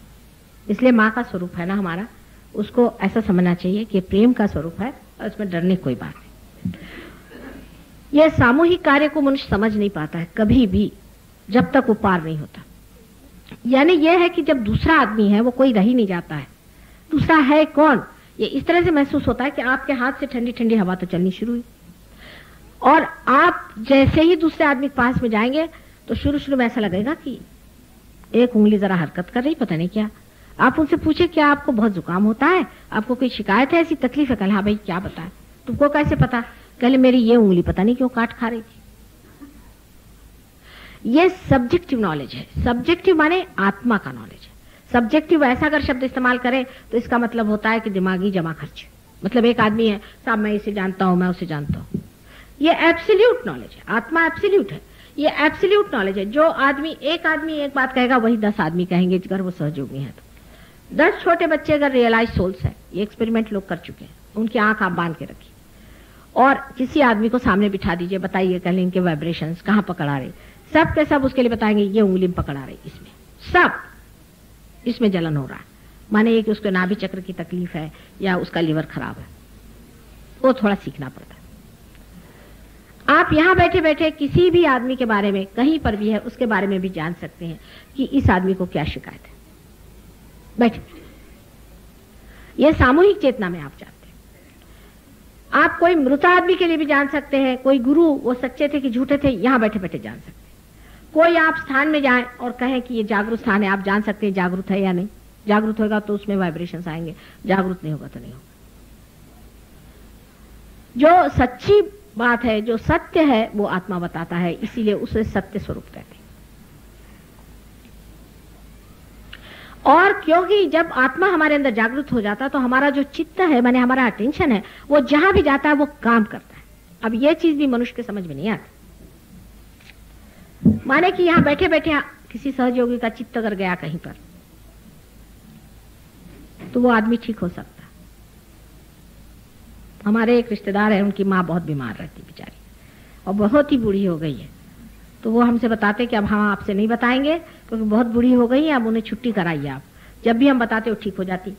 Speaker 1: इसलिए माँ का स्वरूप है ना हमारा, उसको ऐसा समझना चाहिए कि प्रेम का स्वरूप है और इसमें डरने कोई बात नहीं। यह सामूहिक कार्य को मनुष्य समझ नहीं पाता है कभी भी, जब तक वो पार नहीं होता। यानी यह है कि जब दूसरा आदमी है वो कोई रह ही नहीं जाता है, दूसरा है कौन, ये इस तरह से महसूस होता है कि आपके हाथ से ठंडी ठंडी हवा तो चलनी शुरू हुई, और आप जैसे ही दूसरे आदमी के पास में जाएंगे तो शुरू शुरू में ऐसा लगेगा कि एक उंगली जरा हरकत कर रही, पता नहीं क्या। आप उनसे पूछे क्या आपको बहुत जुकाम होता है, आपको कोई शिकायत है, ऐसी तकलीफ है? कल हाँ भाई क्या बताए, तुमको कैसे पता? कल मेरी ये उंगली पता नहीं क्यों काट खा रही थी। ये सब्जेक्टिव नॉलेज है। सब्जेक्टिव माने आत्मा का नॉलेज है। सब्जेक्टिव ऐसा अगर शब्द इस्तेमाल करें तो इसका मतलब होता है कि दिमागी जमा खर्च। मतलब एक आदमी है, साहब मैं इसे जानता हूं, मैं उसे जानता हूं, ये एब्सोल्यूट नॉलेज है। आत्मा एब्सोल्यूट है, ये एब्सोल्यूट नॉलेज है। जो आदमी एक बात कहेगा वही 10 आदमी कहेंगे अगर वो सहयोगी है तो। 10 छोटे बच्चे अगर रियलाइज सोल्स है, ये एक्सपेरिमेंट लोग कर चुके हैं, उनकी आंख आप बांध के रखिए और किसी आदमी को सामने बिठा दीजिए, बताइए कल इनके वाइब्रेशंस कहां पकड़ा रहे, सब के सब उसके लिए बताएंगे ये उंगली में पकड़ा रही, इसमें सब, इसमें जलन हो रहा है, माने ये कि उसको नाभि चक्र की तकलीफ है या उसका लीवर खराब है। वो थोड़ा सीखना पड़ता है। आप यहां बैठे बैठे किसी भी आदमी के बारे में कहीं पर भी है उसके बारे में भी जान सकते हैं कि इस आदमी को क्या शिकायत है। बैठे, यह सामूहिक चेतना में आप जानते हैं। आप कोई मृत आदमी के लिए भी जान सकते हैं, कोई गुरु वो सच्चे थे कि झूठे थे, यहां बैठे बैठे जान सकते हैं। कोई आप स्थान में जाएं और कहें कि ये जागरूक स्थान है, आप जान सकते हैं जागरूक है या नहीं। जागरूक होगा तो उसमें वाइब्रेशंस आएंगे, जागरूक नहीं होगा तो नहीं होगा। जो सच्ची बात है, जो सत्य है, वो आत्मा बताता है, इसीलिए उसे सत्य स्वरूप कहते हैं। और क्योंकि जब आत्मा हमारे अंदर जागृत हो जाता है तो हमारा जो चित्त है, माने हमारा अटेंशन है, वो जहां भी जाता है वो काम करता है। अब ये चीज भी मनुष्य के समझ में नहीं आती। माने कि यहां बैठे बैठे किसी सहयोगी का चित्त अगर गया कहीं पर तो वो आदमी ठीक हो सकता है। हमारे एक रिश्तेदार है, उनकी माँ बहुत बीमार रहती बेचारी और बहुत ही बूढ़ी हो गई है, तो वो हमसे बताते कि अब हम आपसे नहीं बताएंगे क्योंकि बहुत बूढ़ी हो गई है, अब उन्हें छुट्टी कराइए आप। जब भी हम बताते वो ठीक हो जाती।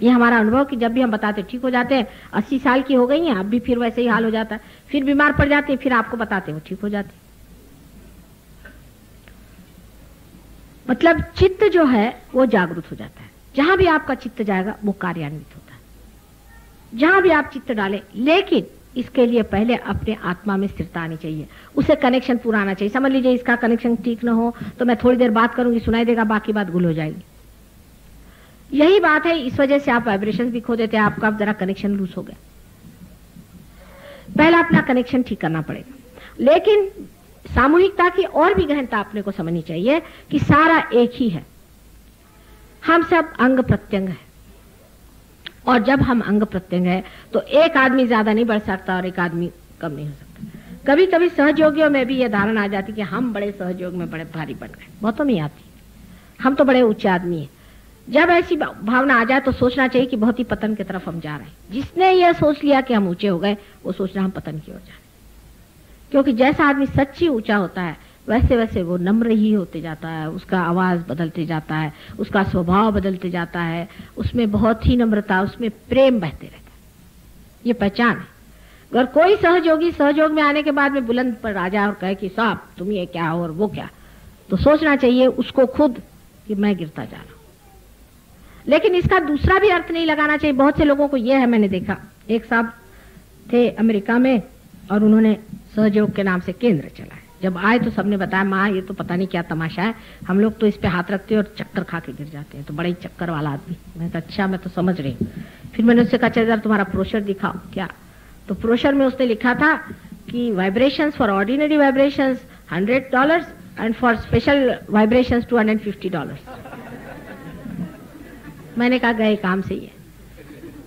Speaker 1: ये हमारा अनुभव कि जब भी हम बताते ठीक हो जाते हैं। 80 साल की हो गई हैं, अब भी फिर वैसे ही हाल हो जाता है, फिर बीमार पड़ जाते हैं, फिर आपको बताते वो ठीक हो जाते। मतलब चित्त जो है वो जागरूक हो जाता है। जहां भी आपका चित्त जाएगा वो कार्यान्वित होता है, जहां भी आप चित्त डालें। लेकिन इसके लिए पहले अपने आत्मा में स्थिरता आनी चाहिए, उसे कनेक्शन पूरा आना चाहिए। समझ लीजिए इसका कनेक्शन ठीक ना हो तो मैं थोड़ी देर बात करूंगी, सुनाई देगा, बाकी बात गुल हो जाएगी। यही बात है, इस वजह से आप वाइब्रेशंस भी खो देते हैं, आपका जरा कनेक्शन लूज हो गया। पहला अपना कनेक्शन ठीक करना पड़ेगा। लेकिन सामूहिकता की और भी गहनता अपने को समझनी चाहिए कि सारा एक ही है, हम सब अंग प्रत्यंग है। और जब हम अंग प्रत्यंग है तो एक आदमी ज्यादा नहीं बढ़ सकता और एक आदमी कम नहीं हो सकता। कभी कभी सहयोगियों में भी यह धारणा आ जाती कि हम बड़े सहयोग में बड़े भारी बन गए, बहुतों में आती, हम तो बड़े ऊंचे आदमी हैं। जब ऐसी भावना आ जाए तो सोचना चाहिए कि बहुत ही पतन की तरफ हम जा रहे हैं। जिसने यह सोच लिया कि हम ऊंचे हो गए वो सोच रहा हम पतन की ओर जा रहे हैं। क्योंकि जैसा आदमी सच्ची ऊंचा होता है वैसे वैसे वो नम्र ही होते जाता है, उसका आवाज बदलते जाता है, उसका स्वभाव बदलते जाता है, उसमें बहुत ही नम्रता, उसमें प्रेम बहते रहता है। ये पहचान है। अगर कोई सहयोगी सहयोग में आने के बाद में बुलंद पर आ जाए और कहे कि साहब तुम ये क्या हो और वो क्या, तो सोचना चाहिए उसको खुद कि मैं गिरता जा रहा हूं। लेकिन इसका दूसरा भी अर्थ नहीं लगाना चाहिए। बहुत से लोगों को यह है, मैंने देखा, एक साहब थे अमेरिका में और उन्होंने सहयोग के नाम से केंद्र चलाया। जब आए तो सबने बताया माँ ये तो पता नहीं क्या तमाशा है, हम लोग तो इस पे हाथ रखते हैं और चक्कर खा के गिर जाते हैं, तो बड़ा ही चक्कर वाला आदमी। मैं कहा अच्छा, मैं तो समझ रही हूँ। फिर मैंने उससे कहा चल तुम्हारा ब्रोशर दिखाओ। क्या? तो ब्रोशर में उसने लिखा था कि vibrations for ordinary vibrations $100 and for special vibrations $250। मैंने कहा गए काम से ये।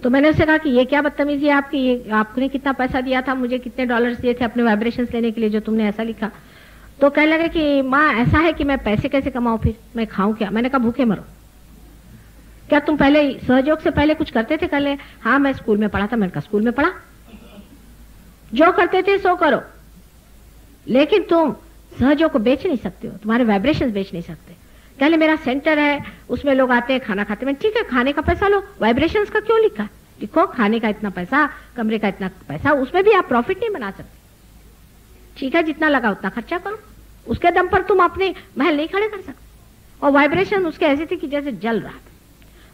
Speaker 1: तो मैंने उससे कहा कि ये क्या बदतमीजी है आपकी, ये आपने कितना पैसा दिया था, मुझे कितने डॉलर्स दिए थे अपने वाइब्रेशंस लेने के लिए जो तुमने ऐसा लिखा। तो कहने लगे कि माँ ऐसा है कि मैं पैसे कैसे कमाऊं, फिर मैं खाऊं क्या? मैंने कहा भूखे मरो। क्या तुम पहले सहयोग से पहले कुछ करते थे? कहले हाँ मैं स्कूल में पढ़ा था। मैंने कहा स्कूल में पढ़ा, जो करते थे सो करो, लेकिन तुम सहयोग को बेच नहीं सकते हो, तुम्हारे वाइब्रेशन बेच नहीं सकते। कहले मेरा सेंटर है, उसमें लोग आते हैं खाना खाते। मैं ठीक है खाने का पैसा लो, वाइब्रेशंस का क्यों लिखा? लिखो खाने का इतना पैसा, कमरे का इतना पैसा, उसमें भी आप प्रॉफिट नहीं बना सकते। ठीक है जितना लगा उतना खर्चा करो, उसके दम पर तुम अपने महल नहीं खड़े कर सकते। और वाइब्रेशन उसके ऐसे थे कि जैसे जल रहा था।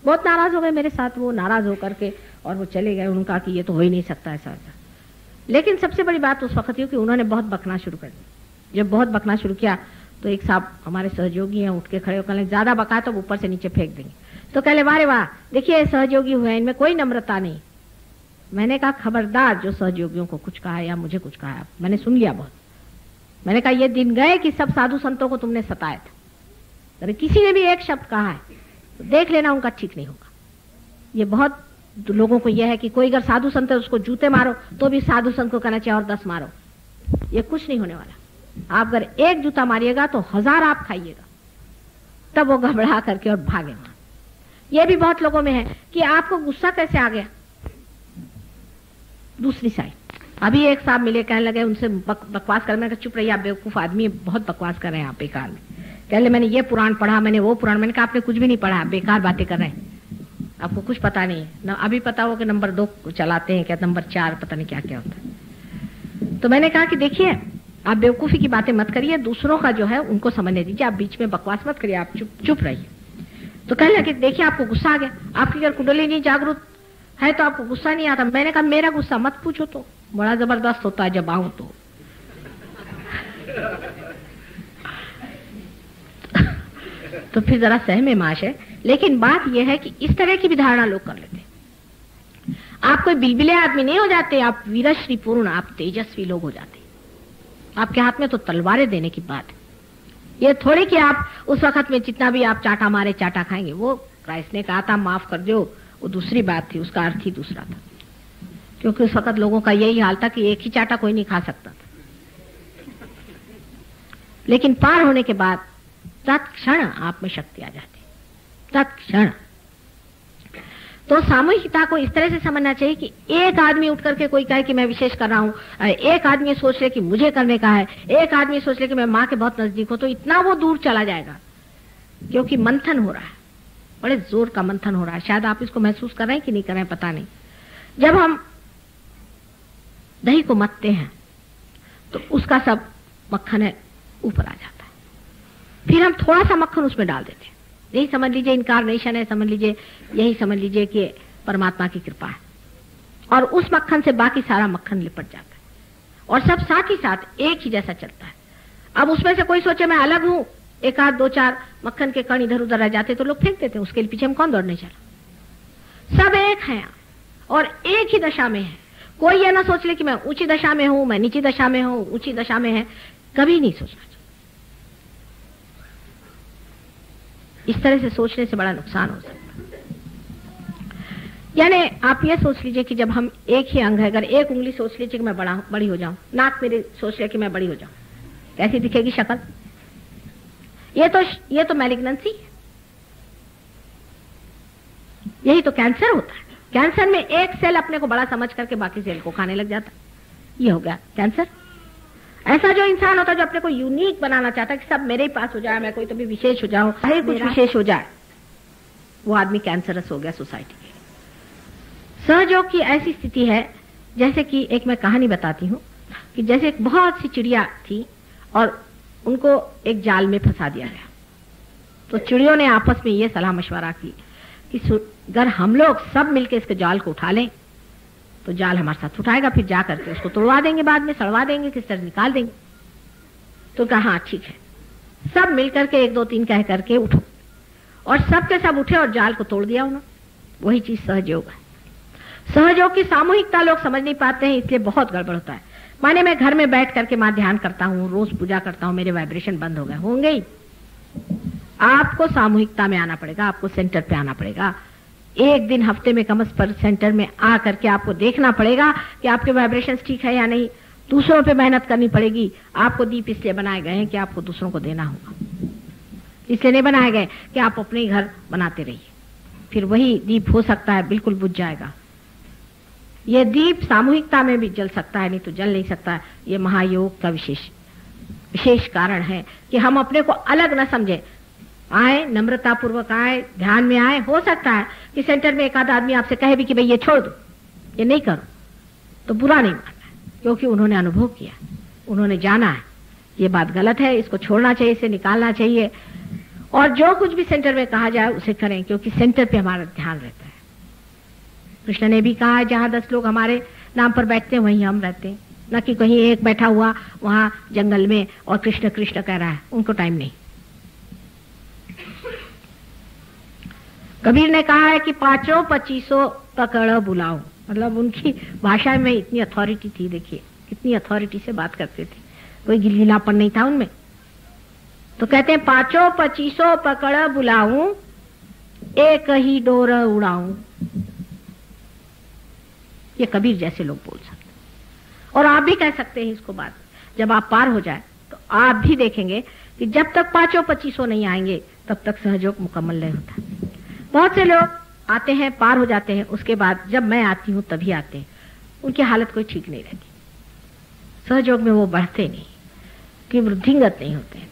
Speaker 1: बहुत नाराज हो गए मेरे साथ, वो नाराज होकर के और वो चले गए। उन्होंने कहा कि ये तो हो ही नहीं सकता ऐसा ऐसा। लेकिन सबसे बड़ी बात उस वक्त ये कि उन्होंने बहुत बकना शुरू कर दिया। जब बहुत बकना शुरू किया तो एक साहब हमारे सहयोगी हैं, उठ के खड़े होकर ज्यादा बका तो ऊपर से नीचे फेंक देंगे। तो कहले वारे वाह देखिए सहयोगी हुए, इनमें कोई नम्रता नहीं। मैंने कहा खबरदार जो सहयोगियों को कुछ कहा या मुझे कुछ कहा, मैंने सुन लिया बहुत। मैंने कहा ये दिन गए कि सब साधु संतों को तुमने सताया था, अगर किसी ने भी एक शब्द कहा है तो देख लेना उनका ठीक नहीं होगा। ये बहुत लोगों को यह है कि कोई अगर साधु संत है उसको जूते मारो तो भी साधु संत को कहना चाहिए और 10 मारो। ये कुछ नहीं होने वाला। आप अगर एक जूता मारिएगा तो 1000 आप खाइएगा, तब वो घबरा करके और भागेगा। ये भी बहुत लोगों में है कि आपको गुस्सा कैसे आ गया। दूसरी साइड अभी एक साहब मिले, कहने लगे उनसे बकवास कर। मैंने कहा चुप रहिए आप बेवकूफ आदमी, बहुत बकवास कर रहे हैं आप बेकार में। कहले मैंने ये पुराण पढ़ा, मैंने वो पुराण। मैंने कहा आपने कुछ भी नहीं पढ़ा, बेकार बातें कर रहे हैं, आपको कुछ पता नहीं है ना। अभी पता हो कि नंबर 2 चलाते हैं क्या, नंबर 4 पता नहीं क्या क्या होता है। तो मैंने कहा कि देखिए आप बेवकूफी की बातें मत करिए, दूसरों का जो है उनको समझने दीजिए, आप बीच में बकवास मत करिए, आप चुप रहिए। तो कहने लगे देखिए आपको गुस्सा आ गया, आपकी अगर कुंडली नहीं जागरूक है तो आपको गुस्सा नहीं आता। मैंने कहा मेरा गुस्सा मत पूछो, तो बड़ा जबरदस्त होता है जब आऊं तो। तो फिर जरा सहमे माश है। लेकिन बात यह है कि इस तरह की भी धारणा लोग कर लेते हैं। आप कोई बिलबिले आदमी नहीं हो जाते, आप वीरश्री पूर्ण, आप तेजस्वी लोग हो जाते। आपके हाथ में तो तलवारें देने की बात है। ये थोड़ी कि आप उस वक्त में जितना भी आप चाटा मारे चाटा खाएंगे। वो क्राइस्ट ने कहा था माफ कर दो, वो दूसरी बात थी, उसका अर्थ ही दूसरा था। क्योंकि उस वक्त लोगों का यही हाल था कि एक ही चाटा कोई नहीं खा सकता था। लेकिन पार होने के बाद तत्क्षण आप में शक्ति आ जाती, तत्क्षण। तो सामूहिकता को इस तरह से समझना चाहिए कि एक आदमी उठ करके कोई कहे कि मैं विशेष कर रहा हूं, एक आदमी सोच ले कि मुझे करने का है, एक आदमी सोच ले कि मैं मां के बहुत नजदीक हूं, तो इतना वो दूर चला जाएगा। क्योंकि मंथन हो रहा है, बड़े जोर का मंथन हो रहा है। शायद आप इसको महसूस कर रहे हैं कि नहीं कर रहे हैं पता नहीं। जब हम दही को मथते हैं तो उसका सब मक्खन है ऊपर आ जाता है, फिर हम थोड़ा सा मक्खन उसमें डाल देते हैं। यही समझ लीजिए इनकारनेशन है, समझ लीजिए यही समझ लीजिए कि परमात्मा की कृपा है। और उस मक्खन से बाकी सारा मक्खन लिपट जाता है और सब साथ ही साथ एक ही जैसा चलता है। अब उसमें से कोई सोचे मैं अलग हूं, एक आध 2-4 मक्खन के कण इधर उधर रह जाते तो लोग फेंक देते, उसके पीछे हम कौन दौड़ने चला। सब एक हैं और एक ही दशा में है। कोई ये ना सोच ले कि मैं ऊंची दशा में हूं, मैं नीची दशा में हूं, ऊंची दशा में है, कभी नहीं सोचना चाहिए। इस तरह से सोचने से बड़ा नुकसान हो सकता है। यानी आप ये सोच लीजिए कि जब हम एक ही अंग है, अगर एक उंगली सोच लीजिए कि मैं बड़ी हो जाऊं, नाक मेरे सोच ले कि मैं बड़ी हो जाऊं, कैसी दिखेगी शक्ल। ये तो मैलिग्नेंसी है, यही तो कैंसर होता है। कैंसर में एक सेल अपने को बड़ा समझ करके बाकी सेल को खाने लग जाता है, ये हो गया कैंसर। ऐसा जो इंसान होता है जो अपने को यूनिक बनाना चाहता है कि सब मेरे ही पास हो जाए, मैं कोई तो भी विशेष हो जाऊं, चाहे कुछ विशेष हो जाए, वो आदमी कैंसरस हो गया सोसाइटी के। सहयोग की ऐसी स्थिति है जैसे कि एक मैं कहानी बताती हूँ कि जैसे एक बहुत सी चिड़िया थी और उनको एक जाल में फंसा दिया गया। तो चिड़ियों ने आपस में ये सलाह मशवरा की कि अगर हम लोग सब मिलकर इसके जाल को उठा लें तो जाल हमारे साथ उठाएगा, फिर जा करके उसको तोड़वा देंगे, बाद में सड़वा देंगे, किस तरह निकाल देंगे। तो कहा हाँ ठीक है, सब मिलकर के 1 2 3 कह करके उठो। और सब के सब उठे और जाल को तोड़ दिया उन्होंने। वही चीज सहयोग है। सहयोग की सामूहिकता लोग समझ नहीं पाते हैं, इसलिए बहुत गड़बड़ होता है। माने मैं घर में बैठ करके मां ध्यान करता हूँ, रोज पूजा करता हूँ, मेरे वाइब्रेशन बंद हो गए होंगे ही। आपको सामूहिकता में आना पड़ेगा, आपको सेंटर पे आना पड़ेगा। एक दिन हफ्ते में कम से कम सेंटर में आ करके आपको देखना पड़ेगा कि आपके वाइब्रेशंस ठीक है या नहीं। दूसरों पे मेहनत करनी पड़ेगी। आपको दीप इसलिए बनाए गए हैं कि आपको दूसरों को देना होगा, इसलिए नहीं बनाए गए कि आप अपने घर बनाते रहिए। फिर वही दीप हो सकता है बिल्कुल बुझ जाएगा। यह दीप सामूहिकता में भी जल सकता है, नहीं तो जल नहीं सकता। ये महायोग का विशेष कारण है कि हम अपने को अलग न समझे, आए नम्रता पूर्वक आए, ध्यान में आए। हो सकता है कि सेंटर में एक आध आदमी आपसे कहे भी कि भाई ये छोड़ दो, ये नहीं करो, तो बुरा नहीं मानना, क्योंकि उन्होंने अनुभव किया, उन्होंने जाना है ये बात गलत है, इसको छोड़ना चाहिए, इसे निकालना चाहिए। और जो कुछ भी सेंटर में कहा जाए उसे करें, क्योंकि सेंटर पे हमारा ध्यान रहता है। कृष्ण ने भी कहा है जहां 10 लोग हमारे नाम पर बैठते हैं वहीं हम रहते हैं, न कि कहीं एक बैठा हुआ वहां जंगल में और कृष्ण कृष्ण कह रहा है, उनको टाइम नहीं। कबीर ने कहा है कि 5-25 पकड़ बुलाओ, मतलब उनकी भाषा में इतनी अथॉरिटी थी। देखिए कितनी अथॉरिटी से बात करते थे, कोई गिलगिलापन नहीं था उनमें। तो कहते हैं 5-25 पकड़ बुलाऊं, एक ही डोर उड़ाऊं। ये कबीर जैसे लोग बोल सकते, और आप भी कह सकते हैं इसको। बात जब आप पार हो जाए तो आप भी देखेंगे कि जब तक 5-25 नहीं आएंगे तब तक सहयोग मुकम्मल नहीं होता। बहुत से लोग आते हैं, पार हो जाते हैं, उसके बाद जब मैं आती हूं तभी आते हैं, उनकी हालत कोई ठीक नहीं रहती। सहयोग में वो बढ़ते नहीं, कि वृद्धिंगत नहीं होते।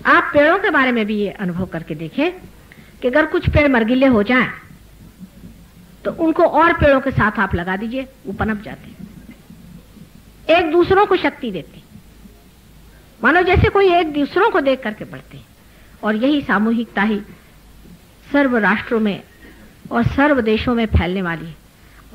Speaker 1: आप पेड़ों के बारे में भी ये अनुभव करके देखें कि अगर कुछ पेड़ मरगिले हो जाएं तो उनको और पेड़ों के साथ आप लगा दीजिए, वो पनप जाते हैं, एक दूसरों को शक्ति देते, मानो जैसे कोई एक दूसरों को देख करके बढ़ते हैं। और यही सामूहिकता ही सर्व राष्ट्रों में और सर्व देशों में फैलने वाली है।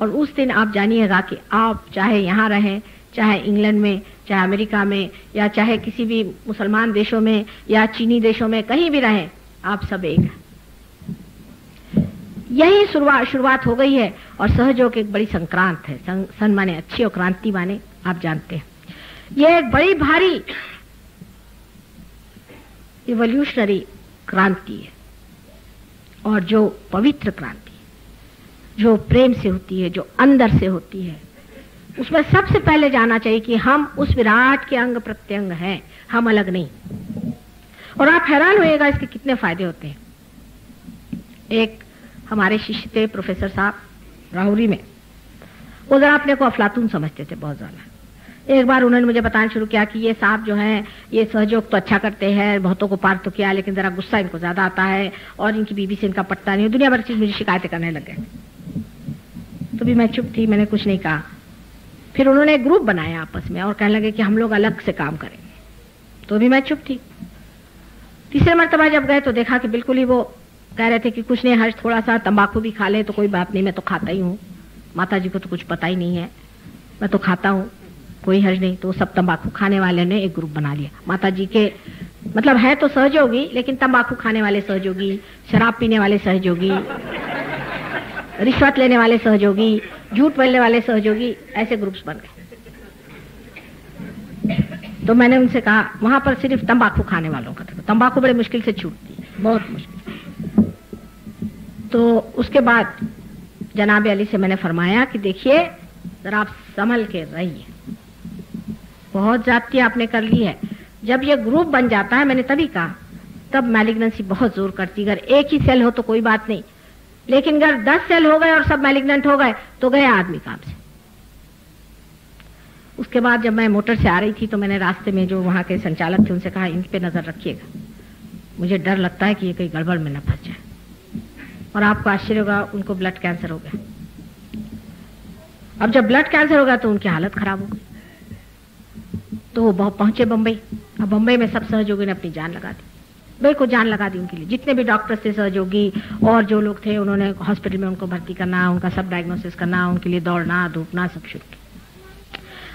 Speaker 1: और उस दिन आप जानिएगा कि आप चाहे यहां रहें, चाहे इंग्लैंड में, चाहे अमेरिका में, या चाहे किसी भी मुसलमान देशों में या चीनी देशों में, कहीं भी रहें, आप सब एक हैं। यही शुरुआत हो गई है। और सहयोग एक बड़ी संक्रांत है। सन माने अच्छी और क्रांति माने आप जानते हैं। यह एक बड़ी भारी इवोल्यूशनरी क्रांति है, और जो पवित्र क्रांति, जो प्रेम से होती है, जो अंदर से होती है, उसमें सबसे पहले जाना चाहिए कि हम उस विराट के अंग प्रत्यंग हैं, हम अलग नहीं। और आप हैरान होइएगा इसके कितने फायदे होते हैं। एक हमारे शिष्य थे प्रोफेसर साहब राहुरी में, वो जरा अपने को अफलातून समझते थे बहुत ज्यादा। एक बार उन्होंने मुझे बताना शुरू किया कि ये साहब जो हैं ये सहयोग तो अच्छा करते हैं, बहुतों को पार तो किया, लेकिन जरा गुस्सा इनको ज्यादा आता है और इनकी बीबी से इनका पटता नहीं। दुनिया भर की मुझे शिकायतें करने लग गए। तो भी मैं चुप थी, मैंने कुछ नहीं कहा। फिर उन्होंने एक ग्रुप बनाया आपस में और कहने लगे कि हम लोग अलग से काम करेंगे, तो भी मैं चुप थी। तीसरे मर्तबा जब गए तो देखा कि बिल्कुल ही वो कह रहे थे कि कुछ नहीं, हर्ष थोड़ा सा तंबाकू भी खा ले तो कोई बात नहीं, मैं तो खाता ही हूँ, माता जी को तो कुछ पता ही नहीं है, मैं तो खाता हूँ, कोई हर्ज नहीं। तो सब तंबाकू खाने वाले ने एक ग्रुप बना लिया। माता जी के मतलब है तो सहयोगी, लेकिन तंबाकू खाने वाले सहयोगी, शराब पीने वाले सहयोगी, रिश्वत लेने वाले सहयोगी, झूठ बोलने वाले सहयोगी, ऐसे ग्रुप्स बन गए। तो मैंने उनसे कहा वहां पर सिर्फ तंबाकू खाने वालों का था, तंबाकू बड़े मुश्किल से छूटती है, बहुत मुश्किल। तो उसके बाद जनाब अली से मैंने फरमाया कि देखिए जरा आप संभल के रहिए, बहुत ज्यादती आपने कर ली है। जब ये ग्रुप बन जाता है, मैंने तभी कहा, तब मैलिग्नेंसी बहुत जोर करती। अगर एक ही सेल हो तो कोई बात नहीं, लेकिन अगर 10 सेल हो गए और सब मैलिग्नेंट हो गए तो गया आदमी काम से। उसके बाद जब मैं मोटर से आ रही थी तो मैंने रास्ते में जो वहां के संचालक थे उनसे कहा इन पे नजर रखिएगा, मुझे डर लगता है कि ये कहीं गड़बड़ में न फंस जाए। और आपको आश्चर्य होगा, उनको ब्लड कैंसर हो गया। अब जब ब्लड कैंसर हो गया तो उनकी हालत खराब हो गई, तो वो पहुंचे बंबई। अब बंबई में सब सहयोगी ने अपनी जान लगा दी, बिल्कुल जान लगा दी उनके लिए। जितने भी डॉक्टर थे सहयोगी और जो लोग थे, उन्होंने हॉस्पिटल में उनको भर्ती करना, उनका सब डायग्नोसिस करना, उनके लिए दौड़ना धूपना सब शुरू किया।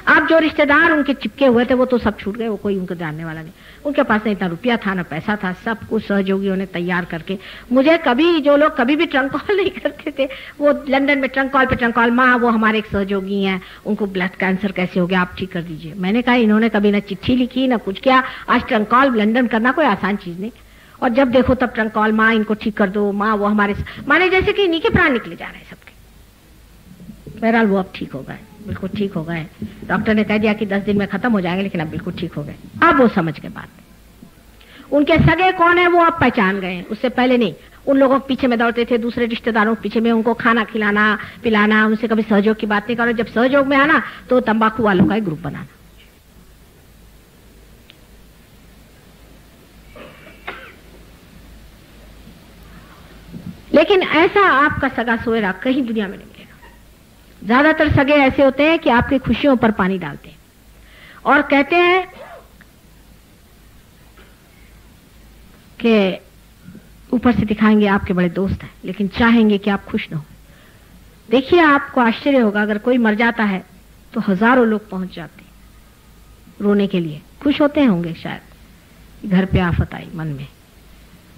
Speaker 1: अब जो रिश्तेदार उनके चिपके हुए थे वो तो सब छूट गए, वो कोई उनको जानने वाला नहीं। उनके पास न इतना रुपया था न पैसा था, सब कुछ सहयोगियों ने तैयार करके मुझे कभी, जो लोग कभी भी ट्रंक कॉल नहीं करते थे, वो लंदन में ट्रंक कॉल, माँ वो हमारे एक सहयोगी हैं, उनको ब्लड कैंसर कैसे हो गया, आप ठीक कर दीजिए। मैंने कहा इन्होंने कभी न चिट्ठी लिखी न कुछ किया, आज ट्रंक कॉल लंदन करना कोई आसान चीज नहीं। और जब देखो तब ट्रंक कॉल, माँ इनको ठीक कर दो, माँ वो हमारे, माने जैसे कि इन्हीं के प्राण निकले जा रहे हैं सबके। बहरहाल वो अब ठीक हो गए, बिल्कुल ठीक हो गए, डॉक्टर ने कह दिया कि 10 दिन में खत्म हो जाएंगे, लेकिन अब बिल्कुल ठीक हो गए। अब वो समझ गए बात। उनके सगे कौन है वो अब पहचान गए, उससे पहले नहीं। उन लोगों के पीछे में दौड़ते थे, दूसरे रिश्तेदारों के पीछे में, उनको खाना खिलाना पिलाना, उनसे कभी सहयोग की बात नहीं करो। जब सहयोग में आना तो तंबाकू वालों का एक ग्रुप बनाना। लेकिन ऐसा आपका सगा सोएरा कहीं दुनिया में नहीं मिलेगा। ज्यादातर सगे ऐसे होते हैं कि आपकी खुशियों पर पानी डालते हैं और कहते हैं कि ऊपर से दिखाएंगे आपके बड़े दोस्त हैं, लेकिन चाहेंगे कि आप खुश न हो। देखिए, आपको आश्चर्य होगा, अगर कोई मर जाता है तो हजारों लोग पहुंच जाते हैं रोने के लिए। खुश होते होंगे शायद, घर पे आफत आई मन में,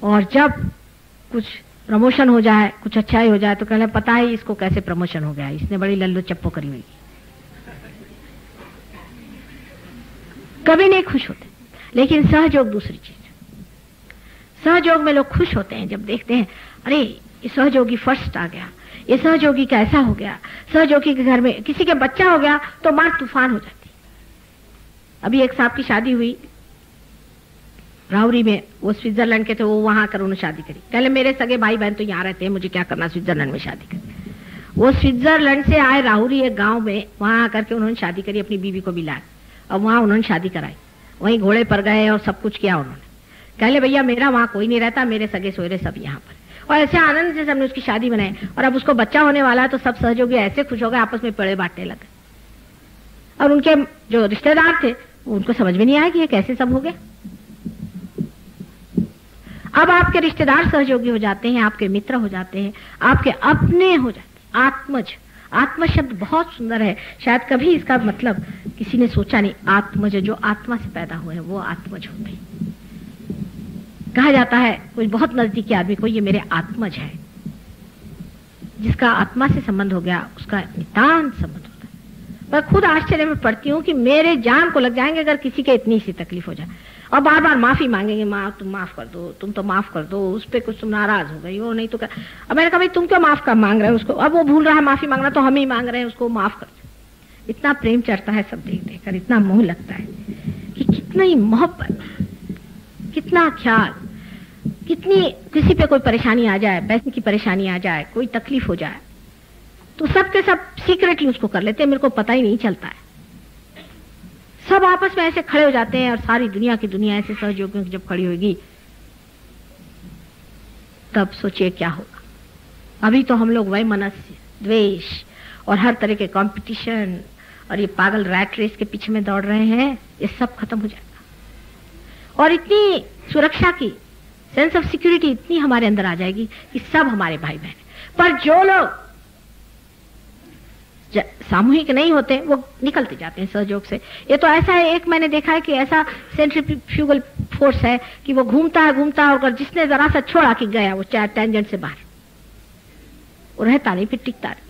Speaker 1: और जब कुछ प्रमोशन हो जाए, कुछ अच्छाई हो जाए तो कहने पता है इसको कैसे प्रमोशन हो गया, इसने बड़ी लल्लो चप्पो करी हुई। कभी नहीं खुश होते। लेकिन सहयोग दूसरी चीज। सहयोग में लोग खुश होते हैं जब देखते हैं अरे ये सहयोगी फर्स्ट आ गया, ये सहयोगी का ऐसा हो गया, सहयोगी के घर में किसी के बच्चा हो गया तो मार तूफान हो जाती। अभी एक साहब की शादी हुई राहुरी में, वो स्विट्जरलैंड के थे, वो वहां आकर उन्होंने शादी करी। पहले मेरे सगे भाई बहन तो यहाँ रहते हैं, मुझे क्या करना स्विट्जरलैंड में शादी करी। वो स्विट्जरलैंड से आए राहुरी एक गांव में, वहां आकर के उन्होंने शादी करी, अपनी बीवी को भी लाए और वहां उन्होंने शादी कराई। वहीं घोड़े पर गए और सब कुछ किया उन्होंने। कहले भैया मेरा वहां कोई नहीं रहता, मेरे सगे सोयरे सब यहाँ पर। और ऐसे आनंद से सबने उसकी शादी बनाई और अब उसको बच्चा होने वाला है तो सब सहयोगी ऐसे खुश हो गए, आपस में पेड़े बांटने लगे। और उनके जो रिश्तेदार थे उनको समझ में नहीं आया कि ये कैसे सब हो गया। अब आपके रिश्तेदार सहयोगी हो जाते हैं, आपके मित्र हो जाते हैं, आपके अपने हो जाते हैं। आत्मज, आत्म शब्द बहुत सुंदर है, शायद कभी इसका मतलब किसी ने सोचा नहीं। आत्मज, जो आत्मा से पैदा हुए हैं वो आत्मज होते हैं। कहा जाता है कोई बहुत नजदीकी आदमी को, ये मेरे आत्मज है। जिसका आत्मा से संबंध हो गया उसका नितांत संबंध होता है। मैं खुद आश्चर्य में पड़ती हूँ कि मेरे जान को लग जाएंगे अगर किसी के इतनी सी तकलीफ हो जाए और बार बार माफी मांगेंगे, माँ तुम माफ कर दो, तुम तो माफ कर दो, उस पर कुछ तुम नाराज हो गई हो, नहीं तो क्या। अब मैंने कहा भाई तुम क्यों माफ कर मांग रहे हो उसको, अब वो भूल रहा है माफी मांगना तो हम ही मांग रहे हैं उसको माफ कर। इतना प्रेम चढ़ता है सब देख देखकर, इतना मोह लगता है कि कितनी मोहब्बत, कितना ख्याल, कितनी किसी पे कोई परेशानी आ जाए, पैसे की परेशानी आ जाए, कोई तकलीफ हो जाए तो सबके सब सीक्रेटली उसको कर लेते हैं, मेरे को पता ही नहीं चलता है। सब आपस में ऐसे खड़े हो जाते हैं और सारी दुनिया की दुनिया ऐसे सहयोगियों की जब खड़ी होगी तब सोचिए क्या होगा। अभी तो हम लोग वैमनस्य, द्वेष और हर तरह के कंपटीशन और ये पागल रैट रेस के पीछे में दौड़ रहे हैं, ये सब खत्म हो जाएगा। और इतनी सुरक्षा की सेंस ऑफ सिक्योरिटी इतनी हमारे अंदर आ जाएगी कि सब हमारे भाई बहन। पर जो लोग सामूहिक नहीं होते वो निकलते जाते हैं सहयोग से। ये तो ऐसा है, एक मैंने देखा है कि ऐसा सेंट्रीफ्यूगल फोर्स है कि वो घूमता है और अगर जिसने जरा सा छोड़ा कि गया वो चार टेंजेंट से बाहर, वो रहता नहीं, फिर टिकता नहीं।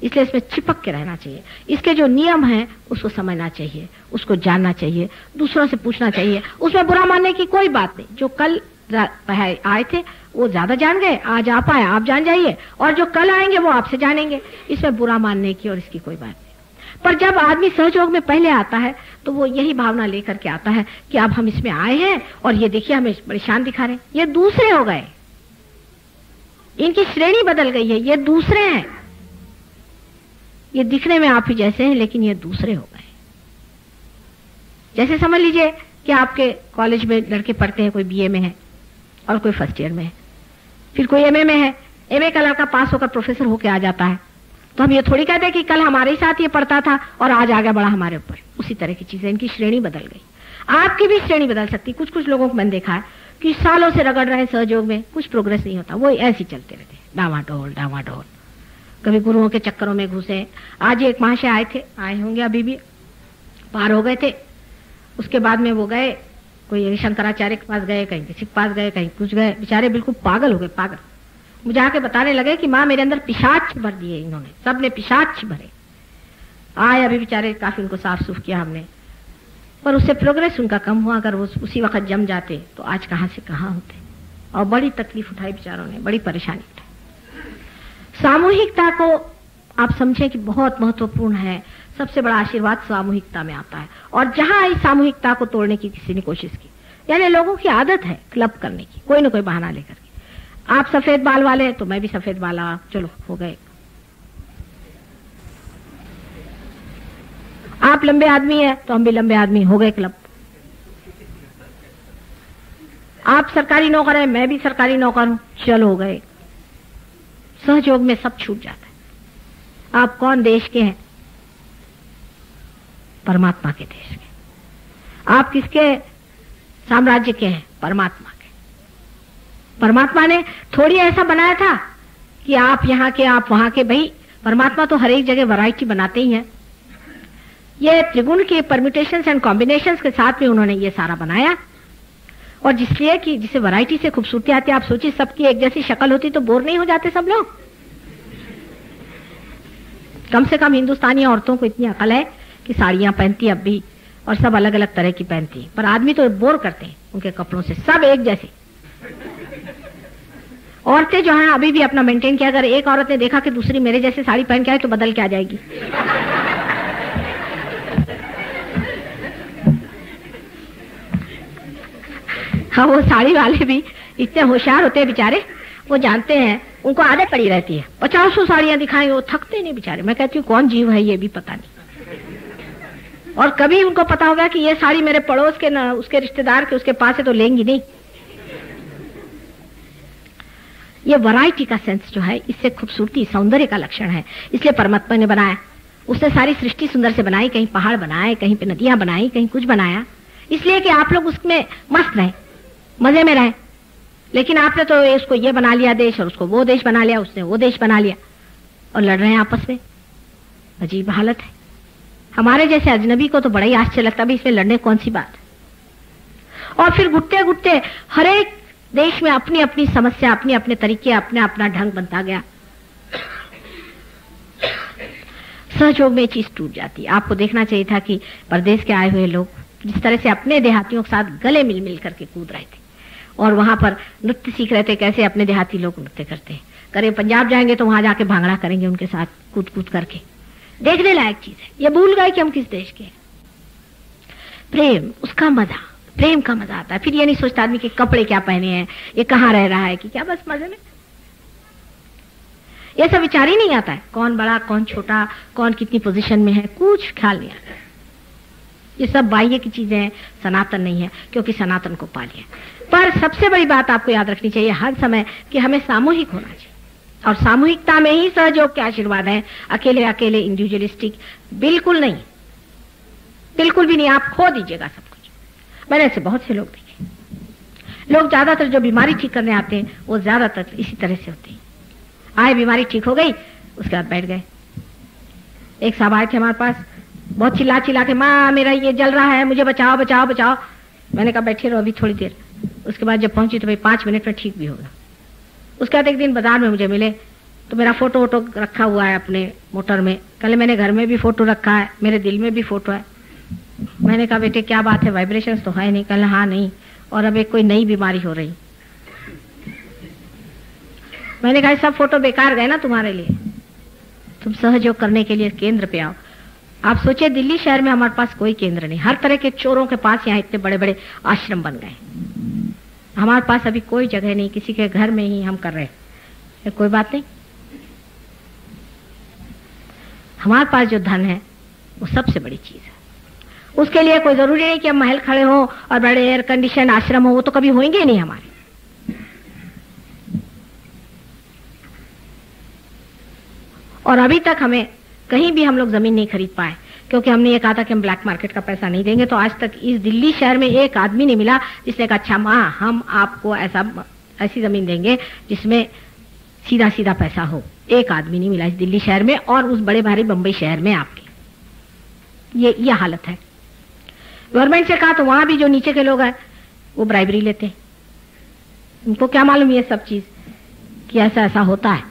Speaker 1: इसलिए इसमें चिपक के रहना चाहिए। इसके जो नियम हैं उसको समझना चाहिए, उसको जानना चाहिए, दूसरों से पूछना चाहिए। उसमें बुरा मानने की कोई बात नहीं। जो कल आए थे वो ज्यादा जान गए, आज आप आए आप जान जाइए, और जो कल आएंगे वो आपसे जानेंगे। इसमें बुरा मानने की और इसकी कोई बात नहीं। पर जब आदमी सहयोग में पहले आता है तो वो यही भावना लेकर के आता है कि अब हम इसमें आए हैं और ये देखिए हमें परेशान दिखा रहे हैं, ये दूसरे हो गए, इनकी श्रेणी बदल गई है, ये दूसरे हैं। ये दिखने में आप ही जैसे हैं लेकिन ये दूसरे हो गए। जैसे समझ लीजिए कि आपके कॉलेज में लड़के पढ़ते हैं, कोई बीए में है और कोई फर्स्ट ईयर में है, फिर कोई एमए में है। एमए का लड़का पास होकर प्रोफेसर होकर आ जाता है, तो हम ये थोड़ी कहते हैं कि कल हमारे साथ ये पढ़ता था और आज आ गया बड़ा हमारे ऊपर। उसी तरह की चीजें, इनकी श्रेणी बदल गई। आपकी भी श्रेणी बदल सकती। कुछ कुछ लोगों को मैंने देखा है कि सालों से रगड़ रहे सहयोग में, कुछ प्रोग्रेस नहीं होता, वो ऐसे चलते रहते, डावाडोल। कभी गुरुओं के चक्करों में घुसे। आज एक महाशय आए होंगे, अभी भी पार हो गए थे। उसके बाद में वो गए, कोई शंकराचार्य के पास गए, कहीं किसी के पास गए, कहीं कुछ गए, बेचारे बिल्कुल पागल हो गए, पागल। मुझे आके बताने लगे कि माँ मेरे अंदर पिशाच भर दिए इन्होंने, सबने पिशाच भरे। आए अभी बेचारे, काफी उनको साफ सूफ किया हमने, पर उससे प्रोग्रेस उनका कम हुआ। अगर वो उसी वक्त जम जाते तो आज कहाँ से कहाँ होते। और बड़ी तकलीफ उठाई बेचारों ने, बड़ी परेशानी उठाई। सामूहिकता को आप समझें कि बहुत महत्वपूर्ण है। सबसे बड़ा आशीर्वाद सामूहिकता में आता है। और जहां इस सामूहिकता को तोड़ने की किसी ने कोशिश की, यानी लोगों की आदत है क्लब करने की, कोई ना कोई बहाना लेकर के। आप सफेद बाल वाले तो मैं भी सफेद बाला, चलो हो गए। आप लंबे आदमी है तो हम भी लंबे आदमी, हो गए क्लब। आप सरकारी नौकर है, मैं भी सरकारी नौकर हूं, चलो हो गए। सहयोग में सब छूट जाता है। आप कौन देश के हैं? परमात्मा के देश के। आप किसके साम्राज्य के हैं? परमात्मा के। परमात्मा ने थोड़ी ऐसा बनाया था कि आप यहां के, आप वहां के। भाई परमात्मा तो हर एक जगह वैरायटी बनाते ही हैं। ये त्रिगुण के परम्यूटेशंस एंड कॉम्बिनेशंस के साथ में उन्होंने ये सारा बनाया, और जिसलिए कि जिसे वैरायटी से खूबसूरती आती है। आप सोचिए सबकी एक जैसी शक्ल होती तो बोर नहीं हो जाते सब लोग? कम से कम हिंदुस्तानी औरतों को इतनी अकल है कि साड़ियां पहनती अब भी, और सब अलग अलग तरह की पहनती है। पर आदमी तो बोर करते हैं उनके कपड़ों से, सब एक जैसे। औरतें जो हैं अभी भी अपना मेंटेन किया। अगर एक औरत ने देखा कि दूसरी मेरे जैसे साड़ी पहन के आए तो बदल के आ जाएगी। हाँ, वो साड़ी वाले भी इतने होशियार होते हैं बेचारे, वो जानते हैं, उनको आदत पड़ी रहती है। 50 साड़ियां दिखाएंगे, वो थकते नहीं बेचारे। मैं कहती हूँ कौन जीव है ये भी पता नहीं। और कभी उनको पता होगा कि ये साड़ी मेरे पड़ोस के ना, उसके रिश्तेदार के, उसके पास है तो लेंगी नहीं। ये वैरायटी का सेंस जो है, इससे खूबसूरती सौंदर्य का लक्षण है। इसलिए परमात्मा ने बनाया, उसने सारी सृष्टि सुंदर से बनाई। कहीं पहाड़ बनाए, कहीं पे नदियां बनाई, कहीं कुछ बनाया, इसलिए कि आप लोग उसमें मस्त रहें, मजे में रहें। लेकिन आपने तो इसको ये बना लिया देश, और उसको वो देश बना लिया, उसने वो देश बना लिया, और लड़ रहे हैं आपस में। अजीब हालत है। हमारे जैसे अजनबी को तो बड़ा ही आश्चर्य लगता है, इसमें लड़ने कौन सी बात है। और फिर घुटते घुटते हर एक देश में अपनी अपनी समस्या, अपने अपने तरीके, अपना अपना ढंग बनता गया। सहयोग में चीज टूट जाती है। आपको देखना चाहिए था कि परदेश के आए हुए लोग जिस तरह से अपने देहातियों के साथ गले मिल मिल करके कूद रहे थे, और वहां पर नृत्य सीख रहे थे, कैसे अपने देहाती लोग नृत्य करते हैं। करे पंजाब जाएंगे तो वहां जाके भांगड़ा करेंगे उनके साथ कूद कूद करके। देखने लायक चीज है। ये भूल गए कि हम किस देश के हैं। प्रेम, उसका मजा, प्रेम का मजा आता है। फिर ये नहीं सोचता आदमी कि कपड़े क्या पहने हैं, ये कहाँ रह रहा है, कि क्या, बस मजे में। ये सब विचार ही नहीं आता है, कौन बड़ा कौन छोटा, कौन कितनी पोजीशन में है, कुछ ख्याल नहीं आता। ये सब बाह्य की चीजें हैं, सनातन नहीं है, क्योंकि सनातन को पा लिया। पर सबसे बड़ी बात आपको याद रखनी चाहिए हर समय कि हमें सामूहिक होना चाहिए, और सामूहिकता में ही सहयोग के आशीर्वाद है। अकेले अकेले इंडिविजुअलिस्टिक बिल्कुल नहीं, बिल्कुल भी नहीं। आप खो दीजिएगा सब कुछ। मैंने ऐसे बहुत से लोग देखे। लोग ज्यादातर जो बीमारी ठीक करने आते हैं वो ज्यादातर इसी तरह से होते हैं। आए, बीमारी ठीक हो गई, उसके बाद बैठ गए। एक साहब आए थे हमारे पास, बहुत चिल्ला चिल्ला के, माँ मेरा ये जल रहा है, मुझे बचाओ बचाओ बचाओ। मैंने कहा बैठे रहो अभी थोड़ी देर। उसके बाद जब पहुंची तो भाई 5 मिनट में ठीक भी होगा। उसके बाद एक दिन बाजार में मुझे मिले तो मेरा फोटो वोटो रखा हुआ है अपने मोटर में। कल मैंने घर में भी फोटो रखा है, मेरे दिल में भी फोटो है। मैंने कहा बेटे क्या बात है, वाइब्रेशंस तो है नहीं? कल हाँ नहीं, और अब एक कोई नई बीमारी हो रही। मैंने कहा सब फोटो बेकार गए ना तुम्हारे लिए, तुम सहयोग करने के लिए केंद्र पे आओ। आप सोचिए दिल्ली शहर में हमारे पास कोई केंद्र नहीं, हर तरह के चोरों के पास यहाँ इतने बड़े बड़े आश्रम बन गए। हमारे पास अभी कोई जगह नहीं, किसी के घर में ही हम कर रहे हैं। कोई बात नहीं, हमारे पास जो धन है वो सबसे बड़ी चीज है। उसके लिए कोई जरूरी नहीं कि हम महल खड़े हो और बड़े एयर कंडीशन आश्रम हो, वो तो कभी होंगे नहीं हमारे। और अभी तक हमें कहीं भी हम लोग जमीन नहीं खरीद पाए, क्योंकि हमने ये कहा था कि हम ब्लैक मार्केट का पैसा नहीं देंगे। तो आज तक इस दिल्ली शहर में एक आदमी नहीं मिला जिसने कहा अच्छा माँ हम आपको ऐसी जमीन देंगे जिसमें सीधा सीधा पैसा हो। एक आदमी नहीं मिला इस दिल्ली शहर में, और उस बड़े भारी बंबई शहर में आपके ये हालत है। गवर्नमेंट से कहा तो वहां भी जो नीचे के लोग हैं वो ब्राइबरी लेते हैं। उनको क्या मालूम ये सब चीज कि ऐसा ऐसा होता है,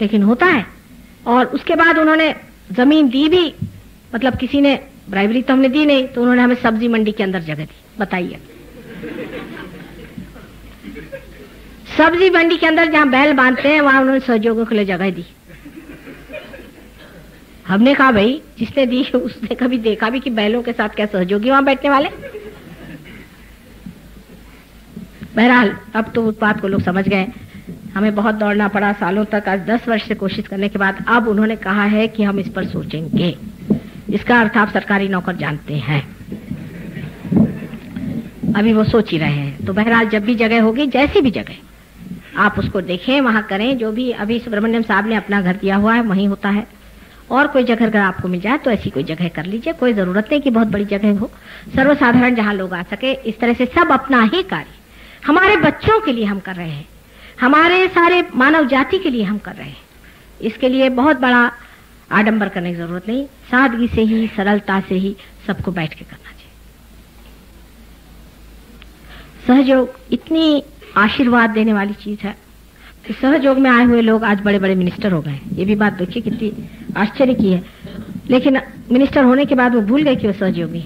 Speaker 1: लेकिन होता है। और उसके बाद उन्होंने जमीन दी भी, मतलब किसी ने ब्राइबरी तो हमने दी नहीं, तो उन्होंने हमें सब्जी मंडी के अंदर जगह दी। बताइए, सब्जी मंडी के अंदर जहां बैल बांधते हैं वहां उन्होंने सहयोगों के लिए जगह दी। हमने कहा भाई जिसने दी उसने कभी देखा भी कि बैलों के साथ क्या सहयोगी वहां बैठने वाले। बहरहाल अब तो उस बात को लोग समझ गए। हमें बहुत दौड़ना पड़ा सालों तक, आज 10 वर्ष से कोशिश करने के बाद अब उन्होंने कहा है कि हम इस पर सोचेंगे। इसका अर्थ आप सरकारी नौकर जानते हैं, अभी वो सोच ही रहे हैं। तो बहरहाल जब भी जगह होगी, जैसी भी जगह आप उसको देखें, वहां करें। जो भी अभी सुब्रमण्यम साहब ने अपना घर दिया हुआ है वहीं होता है, और कोई जगह अगर आपको मिल जाए तो ऐसी कोई जगह कर लीजिए। कोई जरूरत नहीं कि बहुत बड़ी जगह हो, सर्वसाधारण जहां लोग आ सके। इस तरह से सब अपना ही कार्य हमारे बच्चों के लिए हम कर रहे हैं, हमारे सारे मानव जाति के लिए हम कर रहे हैं। इसके लिए बहुत बड़ा आडंबर करने की जरूरत नहीं, सादगी से ही, सरलता से ही सबको बैठ के करना चाहिए। सहयोग इतनी आशीर्वाद देने वाली चीज है कि सहयोग में आए हुए लोग आज बड़े बड़े मिनिस्टर हो गए। ये भी बात देखिए कितनी आश्चर्य की है। लेकिन मिनिस्टर होने के बाद वो भूल गए कि वो सहयोगी।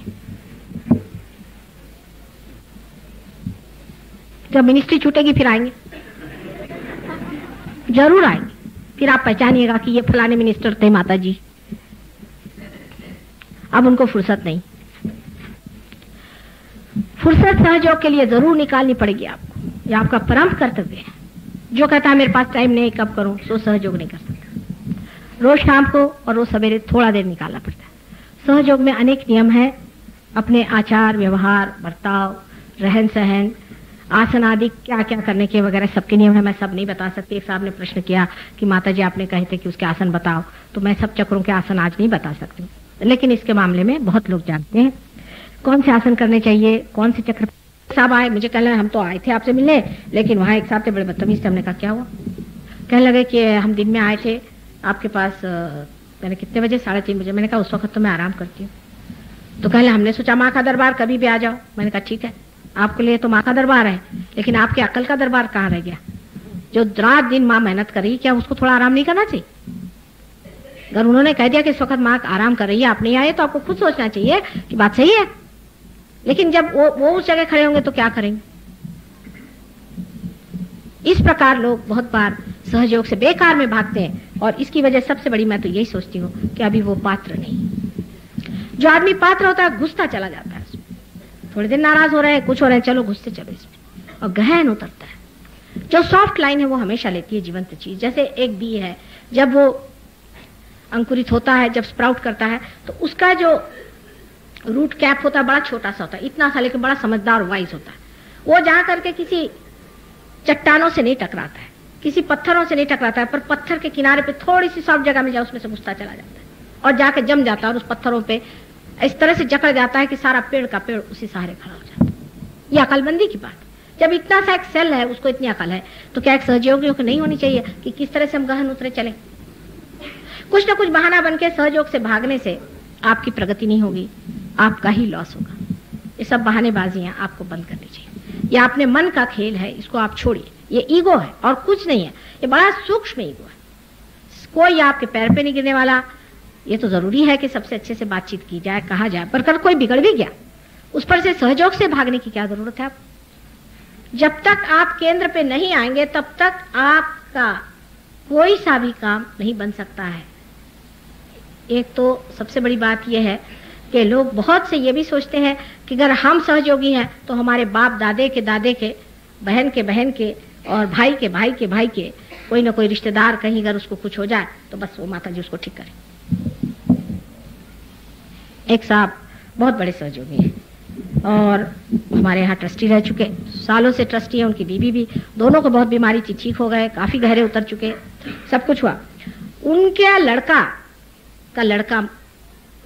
Speaker 1: जब मिनिस्ट्री छूटेगी फिर आएंगे, जरूर आएंगे, फिर आप पहचानिएगा कि ये फलाने मिनिस्टर थे माता जी। अब उनको फुर्सत नहीं। फुर्सत सहयोग के लिए जरूर निकालनी पड़ेगी आपको, ये आपका परम कर्तव्य है। जो कहता है मेरे पास टाइम नहीं, कब करूं, सो सहयोग नहीं कर सकता। रोज शाम को और रोज सवेरे थोड़ा देर निकालना पड़ता है। सहयोग में अनेक नियम है, अपने आचार व्यवहार, बर्ताव, रहन सहन, आसन आदि क्या क्या करने के वगैरह सबके नियम है। मैं सब नहीं बता सकती। एक साहब ने प्रश्न किया कि माता जी आपने कहे थे कि उसके आसन बताओ, तो मैं सब चक्रों के आसन आज नहीं बता सकती, लेकिन इसके मामले में बहुत लोग जानते हैं कौन से आसन करने चाहिए, कौन से चक्र। साहब आए, मुझे कहने हम तो आए थे आपसे मिलने, लेकिन वहां एक साहब थे बड़े बदतमीज थे। हमने कहा क्या हुआ? कहने लगे कि हम दिन में आए थे आपके पास। मैंने कितने बजे? 3:30 बजे। मैंने कहा उस वक्त तो मैं आराम करती हूँ। तो कहने हमने सोचा माँ का दरबार कभी भी आ जाओ। मैंने कहा ठीक है, आपके लिए तो माँ का दरबार है, लेकिन आपके अकल का दरबार कहाँ रह गया? जो रात दिन माँ मेहनत कर रही, क्या उसको थोड़ा आराम नहीं करना चाहिए? अगर उन्होंने कह दिया कि इस वक्त माँ आराम कर रही है, आप नहीं आए, तो आपको खुद सोचना चाहिए कि बात सही है। लेकिन जब वो उस जगह खड़े होंगे तो क्या करेंगे? इस प्रकार लोग बहुत बार सहयोग से बेकार में भागते हैं, और इसकी वजह सबसे बड़ी मैं तो यही सोचती हूँ कि अभी वो पात्र नहीं। जो आदमी पात्र होता है घुसता चला जाता है उसमें। थोड़े दिन नाराज हो रहे हैं, कुछ हो रहे हैं, चलो घुसते चलो इसमें, और गहन उतरता है। जो सॉफ्ट लाइन है वो हमेशा लेती है जीवंत चीज। जैसे एक बी है, जब वो अंकुरित होता है, जब स्प्राउट करता है, तो उसका जो रूट कैप होता है बड़ा छोटा सा होता है, इतना सा, लेकिन बड़ा समझदार वाइज होता है। वो जा करके किसी चट्टानों से नहीं टकराता है, किसी पत्थरों से नहीं टकराता है, पर पत्थर के किनारे पे थोड़ी सी सॉफ्ट जगह में जाए उसमें से घुसता चला जाता है, और जाके जम जाता है, और उस पत्थरों पे इस तरह से जकड़ जाता है कि सारा पेड़ का पेड़ उसी सहारे खड़ा हो जाता है। ये अकलमंदी की बात। जब इतना सा एक सेल है, उसको इतनी अकल है, तो क्या एक सहयोगियों को नहीं होनी चाहिए कि किस तरह से हम गहन उतरे चले? कुछ ना कुछ बहाना बन के सहयोग से भागने से आपकी प्रगति नहीं होगी, आपका ही लॉस होगा। ये सब बहानेबाजियां आपको बंद करनी चाहिए। ये अपने मन का खेल है, इसको आप छोड़िए। ये ईगो है और कुछ नहीं है, ये बड़ा सूक्ष्म ईगो है। कोई आपके पैर पे नहीं गिरने वाला। ये तो जरूरी है कि सबसे अच्छे से बातचीत की जाए, कहा जाए, पर कल कोई बिगड़ भी गया, उस पर से सहयोग से भागने की क्या जरूरत है? आप जब तक आप केंद्र पे नहीं आएंगे तब तक आपका कोई सा भी काम नहीं बन सकता है। एक तो सबसे बड़ी बात यह है कि लोग बहुत से ये भी सोचते हैं कि अगर हम सहयोगी हैं तो हमारे बाप दादे के दादे के, बहन के और भाई के भाई के भाई के कोई ना कोई रिश्तेदार कहीं अगर उसको कुछ हो जाए तो बस वो माता जी उसको ठीक करें। एक साहब बहुत बड़े सहयोगी हैं और हमारे यहाँ ट्रस्टी रह चुके, सालों से ट्रस्टी है, उनकी बीवी भी, दोनों को बहुत बीमारी थी, ठीक हो गए, काफी गहरे उतर चुके, सब कुछ हुआ। उनके लड़का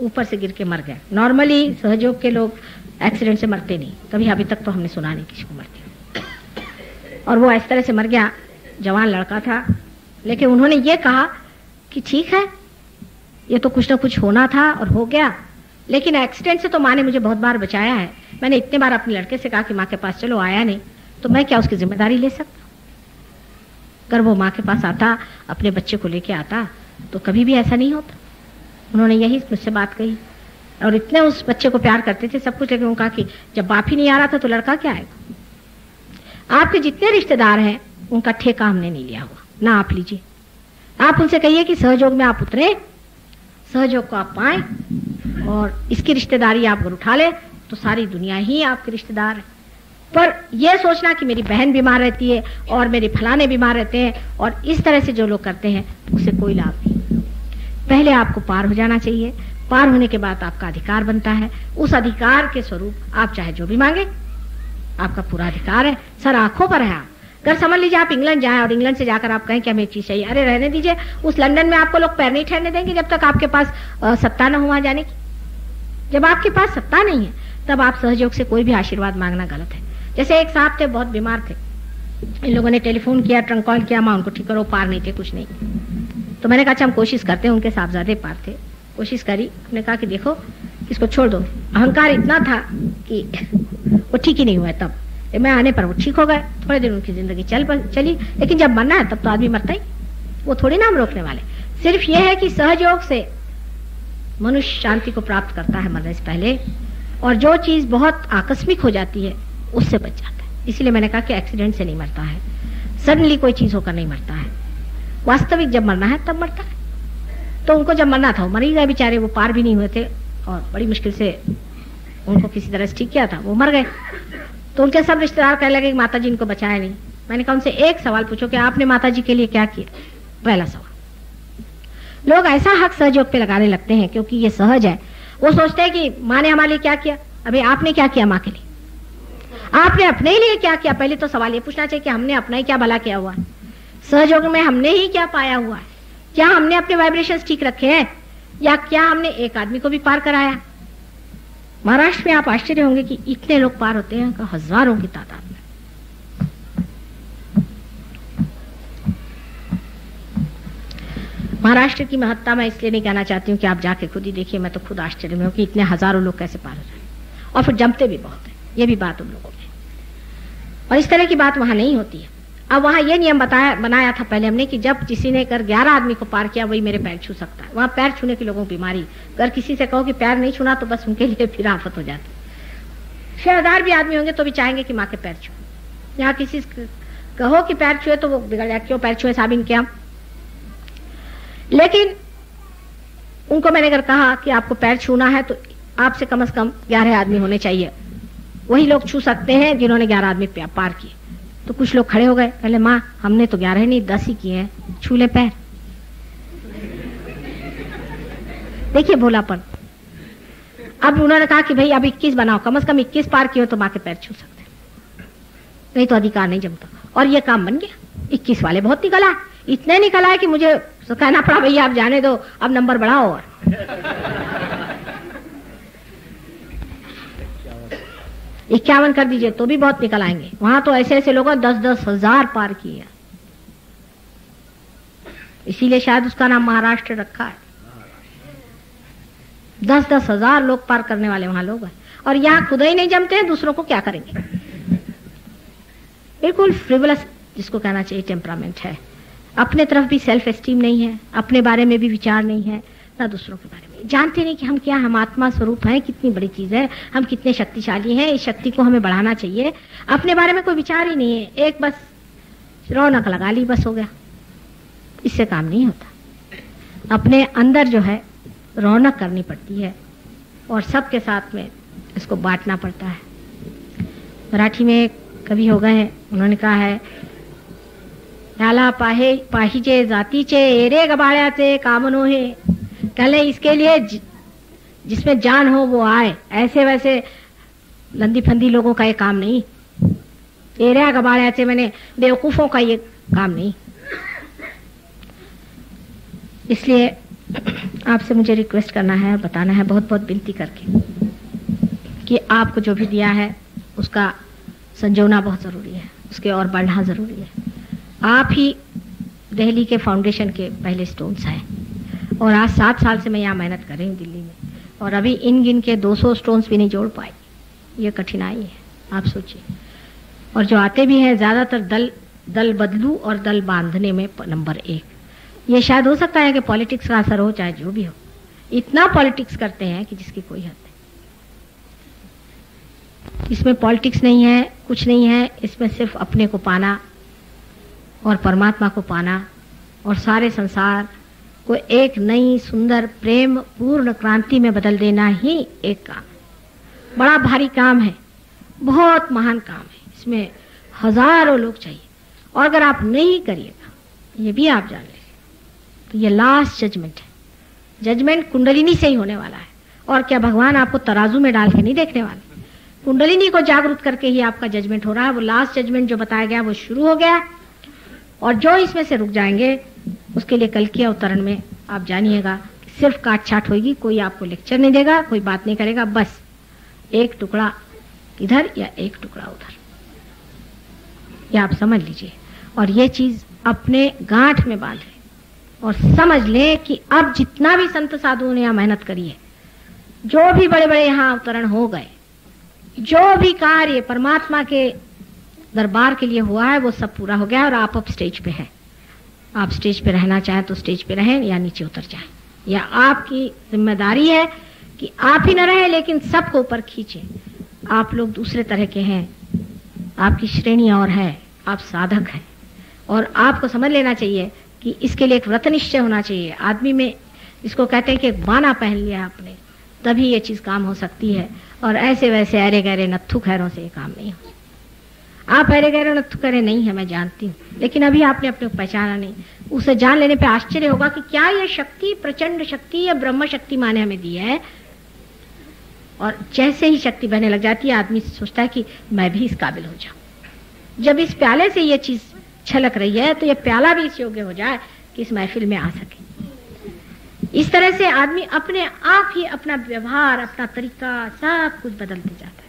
Speaker 1: ऊपर से गिर के मर गया। नॉर्मली सहयोग के लोग एक्सीडेंट से मरते नहीं, कभी अभी तक तो हमने सुना नहीं किसी को मरते, और वो इस तरह से मर गया। जवान लड़का था, लेकिन उन्होंने ये कहा कि ठीक है, ये तो कुछ ना कुछ होना था और हो गया, लेकिन एक्सीडेंट से तो माँ ने मुझे बहुत बार बचाया है। मैंने इतने बार अपने लड़के से कहा कि माँ के पास चलो, आया नहीं, तो मैं क्या उसकी जिम्मेदारी ले सकता? अगर वो माँ के पास आता, अपने बच्चे को लेके आता, तो कभी भी ऐसा नहीं होता। उन्होंने यही मुझसे बात कही, और इतने उस बच्चे को प्यार करते थे, सब कुछ, लेकिन उन्होंने कहा कि जब बाप ही नहीं आ रहा था तो लड़का क्या आएगा? आपके जितने रिश्तेदार हैं उनका ठेका हमने नहीं लिया हुआ, ना आप लीजिए। आप उनसे कहिए कि सहयोग में आप उतरे, सहयोग को आप पाएं और इसकी रिश्तेदारी आप अगर उठा ले तो सारी दुनिया ही आपके रिश्तेदार है। पर यह सोचना कि मेरी बहन बीमार रहती है और मेरे फलाने बीमार रहते हैं और इस तरह से जो लोग करते हैं उसे कोई लाभ नहीं। पहले आपको पार हो जाना चाहिए। पार होने के बाद आपका अधिकार बनता है। उस अधिकार के स्वरूप आप चाहे जो भी मांगे, आपका पूरा अधिकार है। सर आंखों पर है। आप अगर समझ लीजिए आप इंग्लैंड जाएं और इंग्लैंड से जाकर आप कहें कि हमें एक चीज चाहिए, अरे रहने दीजिए, उस लंदन में आपको लोग पैर नहीं ठहरने देंगे जब तक आपके पास सत्ता न हो वहां जाने की। जब आपके पास सत्ता नहीं है तब आप सहयोग से कोई भी आशीर्वाद मांगना गलत है। जैसे एक साहब थे, बहुत बीमार थे, इन लोगों ने टेलीफोन किया, ट्रंक कॉल किया, मां उनको ठीक करो, पार नहीं थे, कुछ नहीं। तो मैंने कहा अच्छा हम कोशिश करते हैं। उनके साहबजादे पार थे, कोशिश करी। उन्होंने कहा कि देखो इसको छोड़ दो। अहंकार इतना था कि वो ठीक ही नहीं हुआ। तब मैं आने पर वो ठीक हो गए। थोड़े दिन उनकी जिंदगी चली, लेकिन जब मरना है तब तो आदमी मरता ही, वो थोड़ी ना हम रोकने वाले। सिर्फ ये है कि सहयोग से मनुष्य शांति को प्राप्त करता है मरने से पहले, और जो चीज बहुत आकस्मिक हो जाती है उससे बच जाता है। इसीलिए मैंने कहा कि एक्सीडेंट से नहीं मरता है, सडनली कोई चीज होकर नहीं मरता है। वास्तविक जब मरना है तब मरता है। तो उनको जब मरना था वो मर ही गए बेचारे, वो पार भी नहीं हुए थे और बड़ी मुश्किल से उनको किसी तरह से ठीक किया था, वो मर गए। तो उनके सब रिश्तेदार कहने लगे कि माता जी इनको बचाया नहीं। मैंने कहा उनसे एक सवाल पूछो कि आपने माता जी के लिए क्या किया। पहला सवाल। लोग ऐसा हक सहयोग पे लगाने लगते हैं क्योंकि ये सहज है। वो सोचते हैं कि माँ ने हमारे लिए क्या किया। अभी आपने क्या किया माँ के लिए, आपने अपने लिए क्या किया। पहले तो सवाल ये पूछना चाहिए कि हमने अपना ही क्या भला किया हुआ है, सहयोग में हमने ही क्या पाया हुआ है। क्या हमने अपने वाइब्रेशंस ठीक रखे हैं या क्या हमने एक आदमी को भी पार कराया। महाराष्ट्र में आप आश्चर्य होंगे कि इतने लोग पार होते हैं, हजारों की तादाद में। महाराष्ट्र की महत्ता मैं इसलिए नहीं कहना चाहती हूँ कि आप जाके खुद ही देखिए, मैं तो खुद आश्चर्य में हूँ कि इतने हजारों लोग कैसे पार हो जाए और फिर जमते भी बहुत है। ये भी बात उन लोगों में, और इस तरह की बात वहां नहीं होती है। अब वहां ये नियम बनाया था पहले हमने कि जब किसी ने कर 11 आदमी को पार किया वही मेरे पैर छू सकता है। वहां पैर छूने के लोगों की बीमारी, अगर किसी से कहो कि पैर नहीं छूना तो बस उनके लिए फिर आफत हो जाती। शेरदार भी आदमी होंगे तो भी चाहेंगे कि माँ के पैर छू। यहाँ किसी कहो कि पैर छुए तो वो बिगड़ जाए, क्यों पैर छुए साहब इनके हम। लेकिन उनको मैंने अगर कहा कि आपको पैर छूना है तो आपसे कम से कम 11 आदमी होने चाहिए, वही लोग छू सकते हैं जिन्होंने 11 आदमी पार किए। तो कुछ लोग खड़े हो गए, पहले माँ हमने तो 11 नहीं 10 ही किए हैं, छू ले पैर। देखिए भोलापन। अब उन्होंने कहा कि भाई अब 21 बनाओ, कम से कम 21 पार किए तो माँ के पैर छू सकते, नहीं तो अधिकार नहीं जमता। और ये काम बन गया। 21 वाले बहुत निकला, इतने निकला है कि मुझे कहना पड़ा भैया आप जाने दो, अब नंबर बढ़ाओ। और 51 कर दीजिए तो भी बहुत निकल आएंगे। वहां तो ऐसे ऐसे लोगों 10-10 हजार पार किए, इसीलिए शायद उसका नाम महाराष्ट्र रखा है। 10-10 हजार लोग पार करने वाले वहां लोग हैं, और यहाँ खुद ही नहीं जमते हैं, दूसरों को क्या करेंगे। बिल्कुल फ्रिवलस जिसको कहना चाहिए टेम्परामेंट है। अपने तरफ भी सेल्फ एस्टीम नहीं है, अपने बारे में भी विचार नहीं है, ना दूसरों के बारे में। जानते नहीं कि हम क्या, हम आत्मा स्वरूप हैं, कितनी बड़ी चीज है, हम कितने शक्तिशाली हैं, इस शक्ति को हमें बढ़ाना चाहिए। अपने बारे में कोई विचार ही नहीं है, एक बस रौनक लगा ली बस हो गया, इससे काम नहीं होता। अपने अंदर जो है रौनक करनी पड़ती है और सबके साथ में इसको बांटना पड़ता है। मराठी में कवि हो गए हैं, उन्होंने कहा है याला पाहिजे जातीचे एरे गबाळ्याचे काम नोहे। कहले इसके लिए जिसमें जान हो वो आए, ऐसे वैसे लंदी फंदी लोगों का ये काम नहीं। एरिया गबाड़ियाचे मैंने बेवकूफों का ये काम नहीं। इसलिए आपसे मुझे रिक्वेस्ट करना है, बताना है बहुत बहुत विनती करके कि आपको जो भी दिया है उसका संजोना बहुत जरूरी है, उसके और बढ़ना जरूरी है। आप ही दिल्ली के फाउंडेशन के पहले स्टोन्स हैं और आज 7 साल से मैं यहाँ मेहनत कर रही हूँ दिल्ली में, और अभी इन गिन के 200 स्टोन्स भी नहीं जोड़ पाई। ये कठिनाई है, आप सोचिए। और जो आते भी हैं ज्यादातर दल बदलू और दल बांधने में नंबर 1। ये शायद हो सकता है कि पॉलिटिक्स का असर हो, चाहे जो भी हो। इतना पॉलिटिक्स करते हैं कि जिसकी कोई हद नहीं। इसमें पॉलिटिक्स नहीं है, कुछ नहीं है, इसमें सिर्फ अपने को पाना और परमात्मा को पाना और सारे संसार को एक नई सुंदर प्रेम पूर्ण क्रांति में बदल देना ही एक काम है। बड़ा भारी काम है, बहुत महान काम है, इसमें हजारों लोग चाहिए। और अगर आप नहीं करिएगा, ये भी आप जान लीजिए, तो ये लास्ट जजमेंट है। जजमेंट कुंडलिनी से ही होने वाला है। और क्या भगवान आपको तराजू में डाल के नहीं देखने वाले? कुंडलिनी को जागरूक करके ही आपका जजमेंट हो रहा है। वो लास्ट जजमेंट जो बताया गया वो शुरू हो गया, और जो इसमें से रुक जाएंगे उसके लिए कल के अवतरण में आप जानिएगा कि सिर्फ काट छाट होगी। कोई आपको लेक्चर नहीं देगा, कोई बात नहीं करेगा, बस एक टुकड़ा इधर या एक टुकड़ा उधर, ये आप समझ लीजिए। और ये चीज अपने गांठ में बांधे और समझ ले कि अब जितना भी संत साधुओं ने यहाँ मेहनत करी है, जो भी बड़े बड़े यहाँ अवतरण हो गए, जो भी कार्य परमात्मा के दरबार के लिए हुआ है, वो सब पूरा हो गया। और आप अब स्टेज पे हैं। आप स्टेज पे रहना चाहें तो स्टेज पे रहें या नीचे उतर जाएं, या आपकी जिम्मेदारी है कि आप ही न रहे लेकिन सबको ऊपर खींचे। आप लोग दूसरे तरह के हैं, आपकी श्रेणी और है, आप साधक हैं। और आपको समझ लेना चाहिए कि इसके लिए एक व्रत निश्चय होना चाहिए आदमी में। इसको कहते हैं कि एक बाना पहन लिया आपने, तभी ये चीज काम हो सकती है। और ऐसे वैसे अरे गहरे नत्थु खैरों से ये काम नहीं हो। आप अरे गहरे नत्थु खैरे नहीं है, मैं जानती हूँ, लेकिन अभी आपने अपने को पहचाना नहीं। उसे जान लेने पे आश्चर्य होगा कि क्या ये शक्ति प्रचंड शक्ति या ब्रह्म शक्ति माने हमें दी है। और जैसे ही शक्ति बहने लग जाती है, आदमी सोचता है कि मैं भी इस काबिल हो जाऊं। जब इस प्याले से ये चीज छलक रही है, तो ये प्याला भी इस योग्य हो जाए कि इस महफिल में आ सके। इस तरह से आदमी अपने आप ही अपना व्यवहार, अपना तरीका, सब कुछ बदलते जाता है।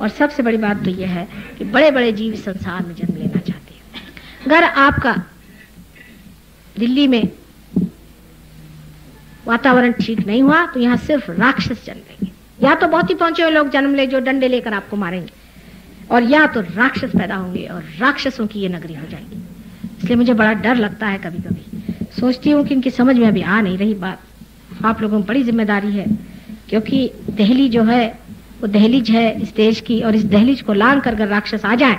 Speaker 1: और सबसे बड़ी बात तो यह है कि बड़े बड़े जीव संसार में जन्म लेना चाहते हैं। अगर आपका दिल्ली में वातावरण ठीक नहीं हुआ, तो यहाँ सिर्फ राक्षस जन्म लेंगे। या तो बहुत ही पहुंचे हुए लोग जन्म ले जो डंडे लेकर आपको मारेंगे, और या तो राक्षस पैदा होंगे और राक्षसों की ये नगरी हो जाएगी। इसलिए मुझे बड़ा डर लगता है, कभी कभी सोचती हूँ कि इनकी समझ में अभी आ नहीं रही बात। आप लोगों को बड़ी जिम्मेदारी है, क्योंकि दहली जो है वो दहलीज है इस देश की, और इस दहलीज को लांग कर अगर राक्षस आ जाए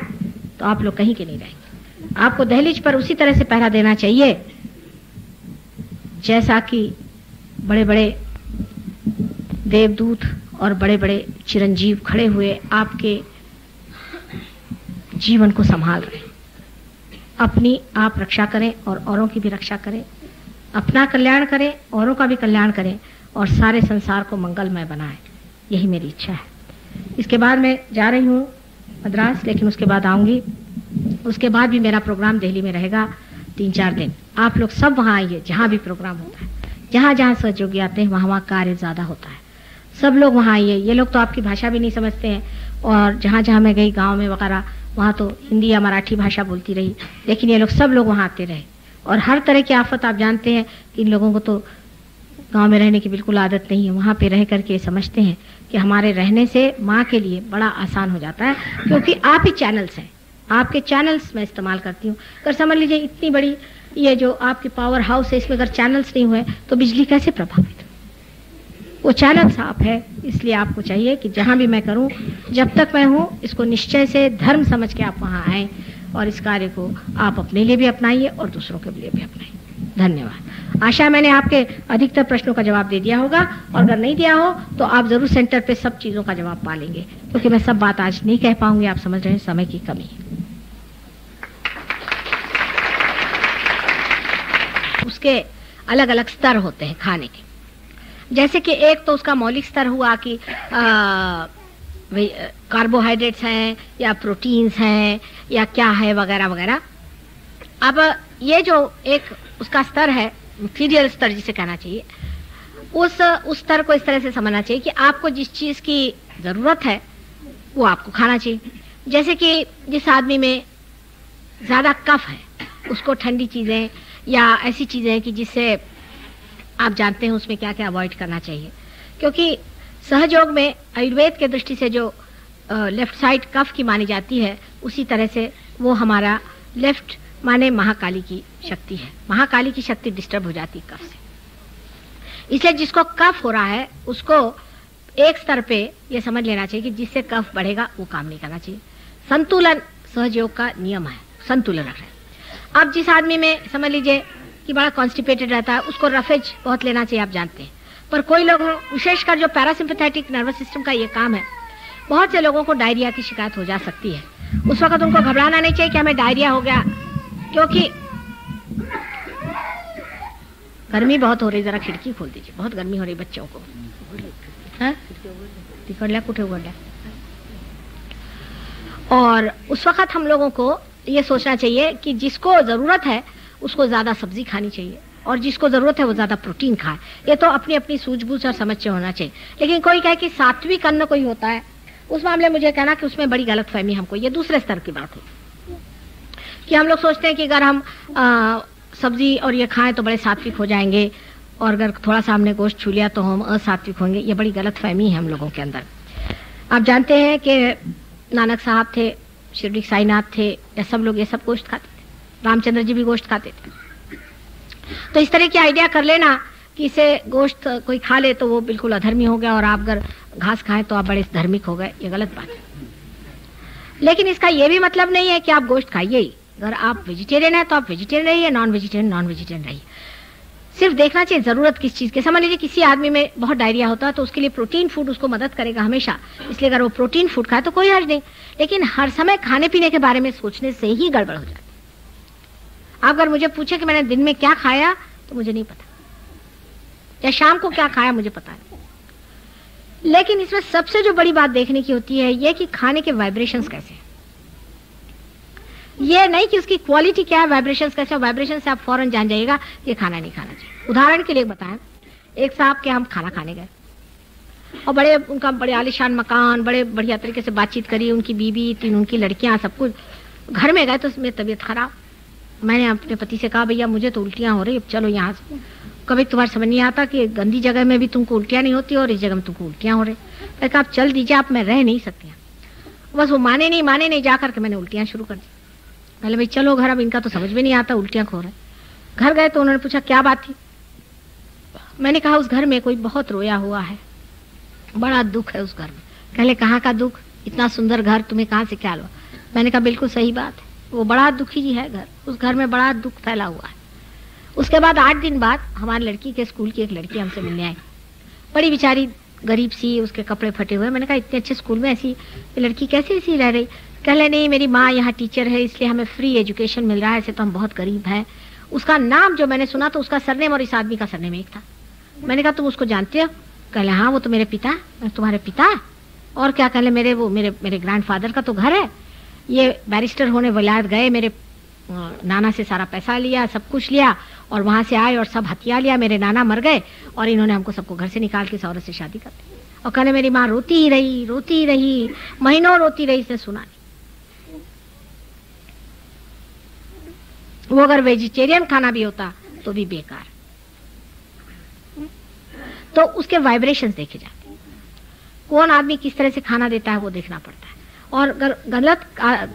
Speaker 1: तो आप लोग कहीं के नहीं रहेंगे। आपको दहलीज पर उसी तरह से पहरा देना चाहिए जैसा कि बड़े बड़े देवदूत और बड़े बड़े चिरंजीव खड़े हुए आपके जीवन को संभाल रहे। अपनी आप रक्षा करें और औरों की भी रक्षा करें, अपना कल्याण करें, औरों का भी कल्याण करें, और सारे संसार को मंगलमय बनाएं। यही मेरी इच्छा है। इसके बाद मैं जा रही हूँ मद्रास, लेकिन उसके बाद आऊंगी। उसके बाद भी मेरा प्रोग्राम दिल्ली में रहेगा 3-4 दिन। आप लोग सब वहाँ आइए, जहाँ भी प्रोग्राम होता है, जहाँ जहाँ सहयोगी आते हैं, वहाँ कार्य ज्यादा होता है। सब लोग वहाँ आइए। ये लोग तो आपकी भाषा भी नहीं समझते हैं, और जहाँ जहाँ मैं गई गाँव में वगैरह, वहाँ तो हिंदी या मराठी भाषा बोलती रही, लेकिन ये लोग सब लोग वहाँ आते रहे। और हर तरह की आफत आप जानते हैं कि इन लोगों को तो गांव में रहने की बिल्कुल आदत नहीं है। वहाँ पे रह करके समझते हैं कि हमारे रहने से माँ के लिए बड़ा आसान हो जाता है, क्योंकि आप ही चैनल्स हैं। आपके चैनल्स मैं इस्तेमाल करती हूँ। अगर समझ लीजिए इतनी बड़ी ये जो आपकी पावर हाउस है, इसमें अगर चैनल्स नहीं हुए तो बिजली कैसे प्रभावित? वो चैनल्स आप है। इसलिए आपको चाहिए कि जहाँ भी मैं करूँ, जब तक मैं हूँ, इसको निश्चय से धर्म समझ के आप वहाँ आए, और इस कार्य को आप अपने लिए भी अपनाइए और दूसरों के लिए भी अपनाइए। धन्यवाद। आशा मैंने आपके अधिकतर प्रश्नों का जवाब दे दिया होगा, और अगर नहीं दिया हो तो आप जरूर सेंटर पे सब चीजों का जवाब पा लेंगे, क्योंकि मैं सब बात आज नहीं कह पाऊंगी। आप समझ रहे हैं, समय की कमी है। उसके अलग अलग स्तर होते हैं खाने के। जैसे कि एक तो उसका मौलिक स्तर हुआ कि कार्बोहाइड्रेट्स हैं या प्रोटीन्स हैं या क्या है वगैरह वगैरह। अब ये जो एक उसका स्तर है, मटीरियल स्तर जिसे कहना चाहिए, उस स्तर को इस तरह से समझना चाहिए कि आपको जिस चीज की जरूरत है वो आपको खाना चाहिए। जैसे कि जिस आदमी में ज्यादा कफ है, उसको ठंडी चीजें या ऐसी चीजें हैं कि जिससे आप जानते हैं उसमें क्या क्या अवॉइड करना चाहिए, क्योंकि सहयोग में आयुर्वेद के दृष्टि से जो लेफ्ट साइड कफ की मानी जाती है, उसी तरह से वो हमारा लेफ्ट माने महाकाली की शक्ति है। महाकाली की शक्ति डिस्टर्ब हो जाती है कफ से। इसलिए जिसको कफ हो रहा है उसको एक स्तर पे ये समझ लेना चाहिए कि जिससे कफ बढ़ेगा वो काम नहीं करना चाहिए। संतुलन सहयोग का नियम है, संतुलन रखना है। अब जिस आदमी में समझ लीजिए कि बड़ा कॉन्स्टिपेटेड रहता है, उसको रफेज बहुत लेना चाहिए, आप जानते हैं। पर कोई लोग, विशेषकर जो पैरासिम्पैथेटिक नर्वस सिस्टम का ये काम है, बहुत से लोगों को डायरिया की शिकायत हो जा सकती है। उस वक्त उनको घबराना नहीं चाहिए कि हमें डायरिया हो गया, क्योंकि गर्मी बहुत हो रही, जरा खिड़की खोल दीजिए, बहुत गर्मी हो रही बच्चों को। कुठे उघडल्या। और उस वक्त हम लोगों को ये सोचना चाहिए कि जिसको जरूरत है उसको ज्यादा सब्जी खानी चाहिए, और जिसको जरूरत है वो ज्यादा प्रोटीन खाए। ये तो अपनी अपनी सूझबूझ और समझ से होना चाहिए। लेकिन कोई कहे कि सात्विक अन्न कोई होता है, उस मामले में मुझे कहना कि उसमें बड़ी गलतफहमी हमको, ये दूसरे स्तर की बात है कि हम लोग सोचते हैं कि अगर हम सब्जी और ये खाएं तो बड़े सात्विक हो जाएंगे, और अगर थोड़ा सा हमने गोश्त छू लिया तो हम असात्विक होंगे। ये बड़ी गलतफहमी है हम लोगों के अंदर। आप जानते हैं कि नानक साहब थे, शिरडी साईनाथ थे, ये सब लोग ये सब गोश्त खाते थे, रामचंद्र जी भी गोश्त खाते थे। तो इस तरह की आइडिया कर लेना कि इसे गोश्त कोई खा ले तो वो बिल्कुल अधर्मी हो गया, और आप अगर घास खाएं तो आप बड़े धार्मिक हो गए, ये गलत बात है। लेकिन इसका ये भी मतलब नहीं है कि आप गोश्त खाइए ही। अगर आप वेजिटेरियन है तो आप वेजिटेरियन रहिए, नॉन वेजिटेरियन रहिए। सिर्फ देखना चाहिए जरूरत किस चीज के। समझ लीजिए किसी आदमी में बहुत डायरिया होता है तो उसके लिए प्रोटीन फूड उसको मदद करेगा हमेशा, इसलिए अगर वो प्रोटीन फूड खाए तो कोई हर्ज नहीं। लेकिन हर समय खाने पीने के बारे में सोचने से ही गड़बड़ हो जाती है। आप अगर मुझे पूछे कि मैंने दिन में क्या खाया तो मुझे नहीं पता, या शाम को क्या खाया मुझे पता नहीं। लेकिन इसमें सबसे जो बड़ी बात देखने की होती है ये कि खाने के वाइब्रेशंस कैसे हैं। ये नहीं कि उसकी क्वालिटी क्या है, वाइब्रेशंस कैसे। वाइब्रेशन से आप फौरन जान जाइएगा ये खाना नहीं खाना चाहिए। उदाहरण के लिए बताएं, एक साहब के हम खाना खाने गए और उनका बड़े आलीशान मकान, बड़े बढ़िया तरीके से बातचीत करी, उनकी बीबी, 3 उनकी लड़कियां, सब कुछ। घर में गए तो उसमें तबीयत खराब। मैंने अपने पति से कहा भैया मुझे तो उल्टियां हो रही, अब चलो यहाँ से। कभी तुम्हारे समझ नहीं आता कि गंदी जगह में भी तुमको उल्टियां नहीं होती और इस जगह में तुमको उल्टियां हो रही। मैंने कहा आप चल दीजिए, आप मैं रह नहीं सकती। बस वो माने नहीं, जा करके मैंने उल्टियां शुरू कर दी। पहले भाई चलो घर, अब इनका तो समझ में नहीं आता, उल्टियां खो रहे। घर गए तो उन्होंने पूछा क्या बात थी। मैंने कहा उस घर में कोई बहुत रोया हुआ है, बड़ा दुख है उस घर में। कहले कहाँ का दुख, इतना सुंदर घर तुम्हें कहाँ से क्या हुआ। मैंने कहा बिल्कुल सही बात है, वो बड़ा दुखी जी है घर, उस घर में बड़ा दुख फैला हुआ है। उसके बाद 8 दिन बाद हमारी लड़की के स्कूल की एक लड़की हमसे मिलने आई, बड़ी बेचारी गरीब सी, उसके कपड़े फटे हुए। मैंने कहा इतने अच्छे स्कूल में ऐसी लड़की कैसे ऐसी रह रही। कहले नहीं मेरी माँ यहाँ टीचर है इसलिए हमें फ्री एजुकेशन मिल रहा है, ऐसे तो हम बहुत गरीब हैं। उसका नाम जो मैंने सुना तो उसका सरनेम और इस आदमी का सरनेम एक था। मैंने कहा तुम उसको जानते हो। कहले हाँ वो तो मेरे पिता। तुम्हारे पिता और क्या। कहले मेरे ग्रैंडफादर का तो घर है, ये बैरिस्टर होने विलायत गए, मेरे नाना से सारा पैसा लिया, सब कुछ लिया और वहां से आए और सब हथिया लिया। मेरे नाना मर गए और इन्होंने हमको सबको घर से निकाल के इस औरत से शादी कर दी। और कहले मेरी माँ रोती ही रही, महीनों रोती रही, इसने सुना नहीं। वो अगर वेजिटेरियन खाना भी होता तो भी बेकार। तो उसके वाइब्रेशंस देखे जाते हैं, कौन आदमी किस तरह से खाना देता है वो देखना पड़ता है। और अगर गलत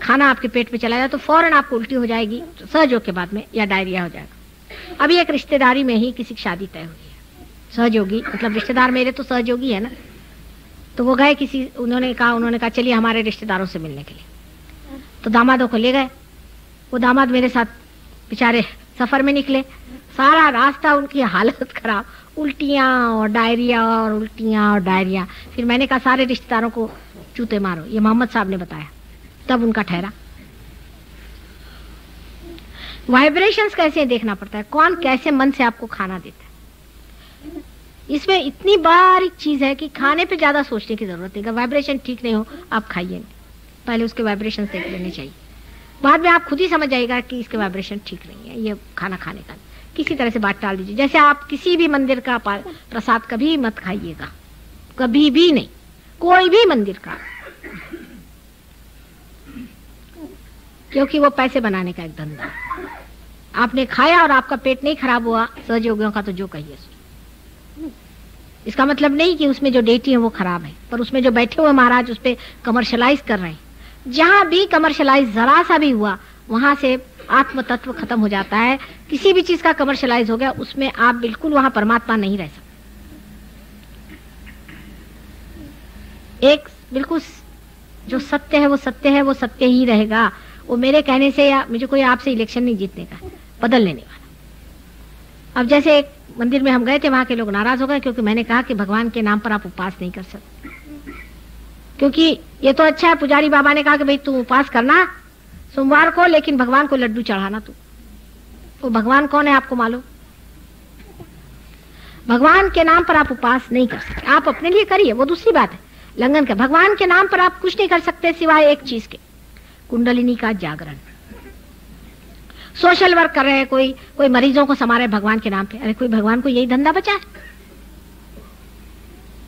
Speaker 1: खाना आपके पेट में चला जाए तो फौरन आपको उल्टी हो जाएगी सहयोग के बाद में, या डायरिया हो जाएगा। अभी एक रिश्तेदारी में ही किसी की शादी तय हुई है, सहयोगी मतलब रिश्तेदार मेरे तो सहयोगी है ना। तो वो गए किसी, उन्होंने कहा चलिए हमारे रिश्तेदारों से मिलने के लिए। तो दामादों को ले गए। वो दामाद मेरे साथ बेचारे सफर में निकले, सारा रास्ता उनकी हालत खराब, उल्टियां और डायरिया और उल्टियां और डायरिया। फिर मैंने कहा सारे रिश्तेदारों को चूते मारो, ये मोहम्मद साहब ने बताया, तब उनका ठहरा। वाइब्रेशंस कैसे देखना पड़ता है, कौन कैसे मन से आपको खाना देता है। इसमें इतनी बारीक चीज है कि खाने पे ज्यादा सोचने की जरूरत नहीं। अगर वाइब्रेशन ठीक नहीं हो आप खाइए नहीं, पहले उसके वाइब्रेशन देख लेने चाहिए। बाद में आप खुद ही समझ जाएगा कि इसके वाइब्रेशन ठीक नहीं है, ये खाना खाने का किसी तरह से बात टाल दीजिए। जैसे आप किसी भी मंदिर का प्रसाद कभी मत खाइएगा, कभी भी नहीं, कोई भी मंदिर का, क्योंकि वो पैसे बनाने का एक धंधा। आपने खाया और आपका पेट नहीं खराब हुआ, सहयोगियों का तो जो कहिए। इसका मतलब नहीं कि उसमें जो डेटी है वो खराब है, पर उसमें जो बैठे हुए महाराज उस पर कमर्शलाइज कर रहे हैं। जहां भी कमर्शलाइज जरा सा भी हुआ वहां से आत्म तत्व खत्म हो जाता है। किसी भी चीज का कमर्शलाइज हो गया उसमें आप बिल्कुल वहां परमात्मा नहीं रह सकते। एक बिल्कुल जो सत्य है वो सत्य है, वो सत्य ही रहेगा। वो मेरे कहने से या मुझे कोई आपसे इलेक्शन नहीं जीतने का, बदल लेने वाला। अब जैसे एक मंदिर में हम गए थे, वहां के लोग नाराज हो गए क्योंकि मैंने कहा कि भगवान के नाम पर आप उपवास नहीं कर सकते, क्योंकि ये तो अच्छा है, पुजारी बाबा ने कहा कि भाई तू उपवास करना सोमवार को, लेकिन भगवान को लड्डू चढ़ाना तू। वो भगवान कौन है आपको मालूम? भगवान के नाम पर आप उपवास नहीं कर सकते। आप अपने लिए करिए, वो दूसरी बात है, लंघन का। भगवान के नाम पर आप कुछ नहीं कर सकते सिवाय एक चीज के, कुंडलिनी का जागरण। सोशल वर्क कर रहे हैं, कोई मरीजों को संभाल रहे भगवान के नाम पे। अरे कोई भगवान को यही धंधा बचा है?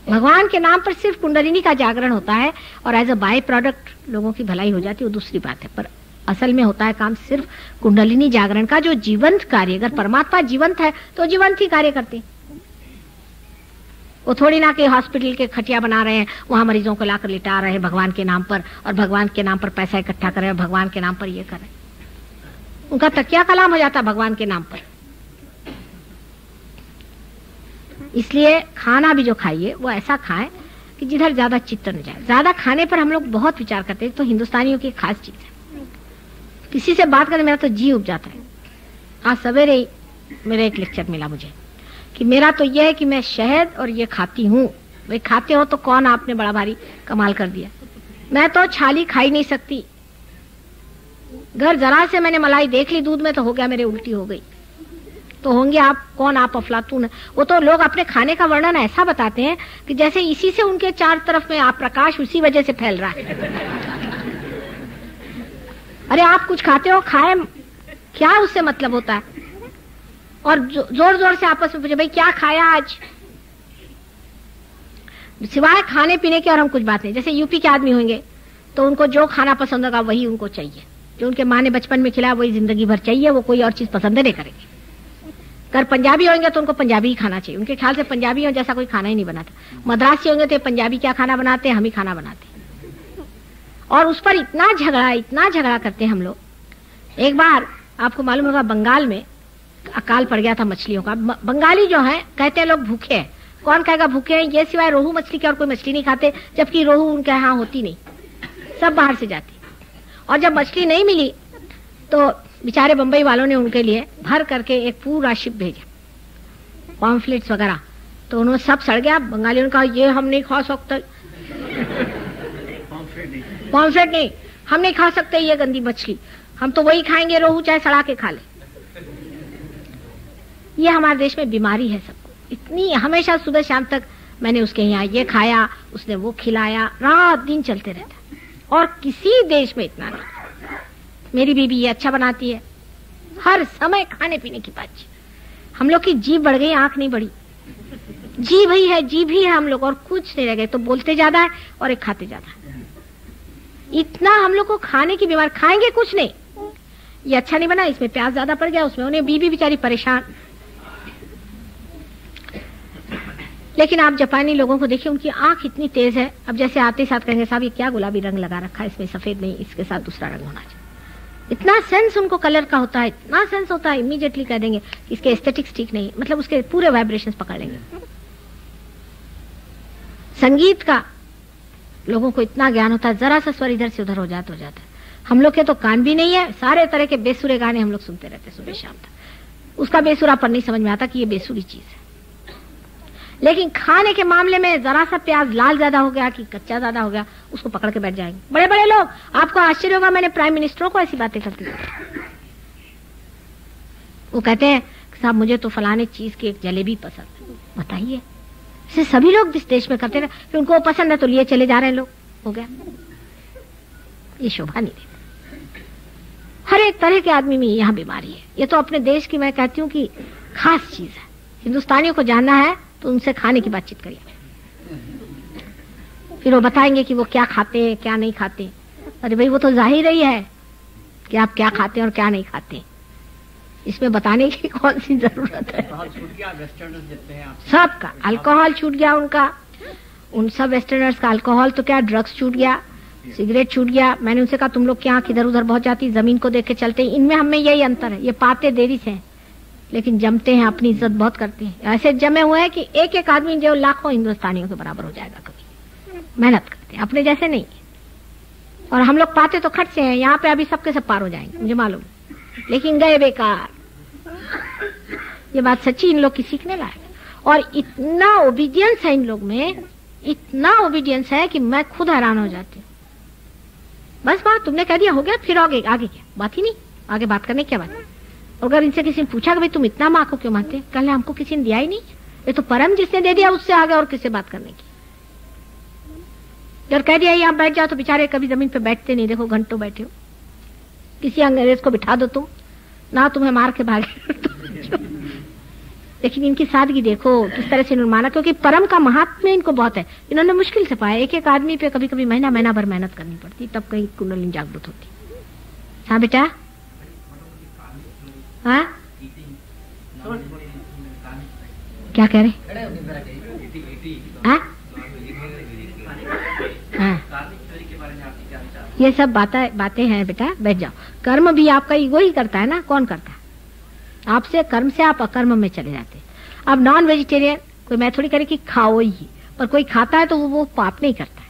Speaker 1: भगवान के नाम पर सिर्फ कुंडलिनी का जागरण होता है और एज अ बाय प्रोडक्ट लोगों की भलाई हो जाती है, वो दूसरी बात है। पर असल में होता है काम सिर्फ कुंडलिनी जागरण का, जो जीवंत कार्य। अगर परमात्मा जीवंत है तो जीवंत ही कार्य करते। वो थोड़ी ना कि हॉस्पिटल के खटिया बना रहे हैं, वहां मरीजों को लाकर लिटा रहे हैं भगवान के नाम पर, और भगवान के नाम पर पैसा इकट्ठा कर रहे हैं, भगवान के नाम पर ये कर रहे हैं। उनका तकिया कलाम हो जाता भगवान के नाम पर। इसलिए खाना भी जो खाइए वो ऐसा खाएं कि जिधर ज्यादा चित्त न जाए। ज्यादा खाने पर हम लोग बहुत विचार करते हैं, तो हिंदुस्तानियों की खास चीज है। किसी से बात करने मेरा तो जी उब जाता है। आज सवेरे ही मेरा एक लेक्चर मिला मुझे कि मेरा तो यह है कि मैं शहद और ये खाती हूँ। भाई खाते हो तो कौन, आपने बड़ा भारी कमाल कर दिया। मैं तो छाली खाई नहीं सकती। घर जरा से मैंने मलाई देख ली दूध में तो हो गया, मेरे उल्टी हो गई। तो होंगे आप कौन, आप अफलातून। वो तो लोग अपने खाने का वर्णन ऐसा बताते हैं कि जैसे इसी से उनके चार तरफ में आप प्रकाश उसी वजह से फैल रहा है। अरे आप कुछ खाते हो, खाए, क्या उससे मतलब होता है? और जोर जोर से आपस में पूछे भाई क्या खाया आज, सिवाय खाने पीने के और हम कुछ बात नहीं। जैसे यूपी के आदमी होंगे तो उनको जो खाना पसंद होगा वही उनको चाहिए, जो उनके माँ ने बचपन में खिलाया वही जिंदगी भर चाहिए, वो कोई और चीज पसंद नहीं करेंगे। अगर पंजाबी होंगे तो उनको पंजाबी ही खाना चाहिए। उनके ख्याल से पंजाबी हो जैसा कोई खाना ही नहीं बनाता। मद्रासी होंगे तो पंजाबी क्या खाना बनाते हैं, हम ही खाना बनाते हैं। और उस पर इतना झगड़ा करते हैं हम लोग। एक बार आपको मालूम होगा बंगाल में अकाल पड़ गया था मछलियों का। बंगाली जो है कहते हैं लोग भूखे हैं। कौन कहेगा भूखे हैं? ये सिवाय रोहू मछली के और कोई मछली नहीं खाते, जबकि रोहू उनके यहाँ होती नहीं, सब बाहर से जाती। और जब मछली नहीं मिली तो बेचारे बंबई वालों ने उनके लिए भर करके एक पूरा शिप भेजा, पॉम्फलेट्स वगैरह। तो उन्होंने सब सड़ गया। बंगालियों ने कहा ये हम नहीं खा सकते, पॉम्फलेट नहीं, हम नहीं खा सकते ये गंदी मछली, हम तो वही खाएंगे रोहू, चाहे सड़ा के खा ले। ये हमारे देश में बीमारी है सबको इतनी। हमेशा सुबह शाम तक मैंने उसके यहाँ ये खाया, उसने वो खिलाया, रात दिन चलते रहता। और किसी देश में इतना नहीं। मेरी बीबी ये अच्छा बनाती है, हर समय खाने पीने की बात। हम लोग की जीभ बढ़ गई, आंख नहीं बढ़ी। जीभ ही है, जीभ ही है हम लोग, और कुछ नहीं रह गए। तो बोलते ज्यादा है और एक खाते ज्यादा है। इतना हम लोग को खाने की बीमारी। खाएंगे कुछ नहीं, ये अच्छा नहीं बना, इसमें प्याज ज्यादा पड़ गया, उसमें उन्हें बीबी बेचारी परेशान। लेकिन आप जापानी लोगों को देखिए, उनकी आंख इतनी तेज है। अब जैसे आते साथ कहेंगे साहब ये क्या गुलाबी रंग लगा रखा है, इसमें सफेद नहीं, इसके साथ दूसरा रंग होना चाहिए। इतना सेंस उनको कलर का होता है, इतना सेंस होता है, इमीडिएटली कह देंगे इसके एस्थेटिक्स ठीक नहीं, मतलब उसके पूरे वाइब्रेशंस पकड़ लेंगे। संगीत का लोगों को इतना ज्ञान होता है, जरा सा स्वर इधर से उधर हो जाता है। हम लोग के तो कान भी नहीं है, सारे तरह के बेसुरे गाने हम लोग सुनते रहते सुबह शाम तक। उसका बेसुरा पर नहीं समझ में आता कि ये बेसुरी चीज है। लेकिन खाने के मामले में जरा सा प्याज लाल ज्यादा हो गया कि कच्चा ज्यादा हो गया, उसको पकड़ के बैठ जाएंगे बड़े बड़े लोग। आपको आश्चर्य होगा, मैंने प्राइम मिनिस्टरों को ऐसी बातें करती थी। वो कहते हैं साहब मुझे तो फलाने चीज की एक जलेबी पसंद है। बताइए, इसे सभी लोग इस देश में करते रहे कि उनको पसंद है तो लिए चले जा रहे हैं लोग, हो गया। ये शोभा नहीं देती। हर एक तरह के आदमी में यहाँ बीमारी है। ये तो अपने देश की मैं कहती हूँ कि खास चीज है। हिंदुस्तानियों को जानना है तो उनसे खाने की बातचीत करिए, फिर वो बताएंगे कि वो क्या खाते हैं क्या नहीं खाते। अरे भाई वो तो जाहिर ही है कि आप क्या खाते हैं और क्या नहीं खाते, इसमें बताने की कौन सी जरूरत है। सबका अल्कोहल छूट गया उनका, उन सब वेस्टर्नर्स का अल्कोहल तो क्या, ड्रग्स छूट गया, सिगरेट छूट गया। मैंने उनसे कहा तुम लोग की आंख इधर उधर बहुत जाती, जमीन को देख के चलते। इनमें हमें यही अंतर है, ये पाते देरी से लेकिन जमते हैं, अपनी इज्जत बहुत करते हैं। ऐसे जमे हुए हैं कि एक एक आदमी जो लाखों हिंदुस्तानियों के बराबर हो जाएगा। कभी मेहनत करते हैं, अपने जैसे नहीं। और हम लोग पाते तो खट से हैं, यहाँ पे अभी सबके सब पार हो जाएंगे मुझे मालूम, लेकिन गए बेकार। ये बात सच्ची इन लोग की सीखने लायक। और इतना ओबीडियंस है इन लोग में, इतना ओबीडियंस है कि मैं खुद हैरान हो जाती हूँ। बस बात तुमने कह दिया, हो गया, फिर आगे क्या बात ही नहीं, आगे बात करने क्या बात। अगर इनसे किसी ने पूछा कि भाई तुम इतना माँ को क्यों मानते, कल हमको किसी ने दिया ही नहीं, ये तो परम जिसने दे दिया उससे आगे और किससे बात करने की। जब कह दिया यहाँ बैठ जाओ तो बेचारे कभी जमीन पे बैठते नहीं, देखो घंटों बैठे हो। किसी अंग्रेज को बिठा दो तुम ना, तुम्हें मार के भागे। लेकिन इनकी सादगी देखो किस तरह से इन्होंने माना, क्योंकि परम का महात्म्य इनको बहुत है। इन्होंने मुश्किल से पाया, एक आदमी पे कभी कभी महीना भर मेहनत करनी पड़ती, तब कहीं कुंडलिनी जागृत होती। हाँ बेटा, हाँ क्या कह रहे? हाँ ये सब बातें हैं बेटा, बैठ जाओ। कर्म भी आपका ईगो ही करता है ना, कौन करता है आपसे? कर्म से आप अकर्म में चले जाते। अब नॉन वेजिटेरियन कोई मैं थोड़ी करे कि खाओ ही, पर कोई खाता है तो वो पाप नहीं करता है।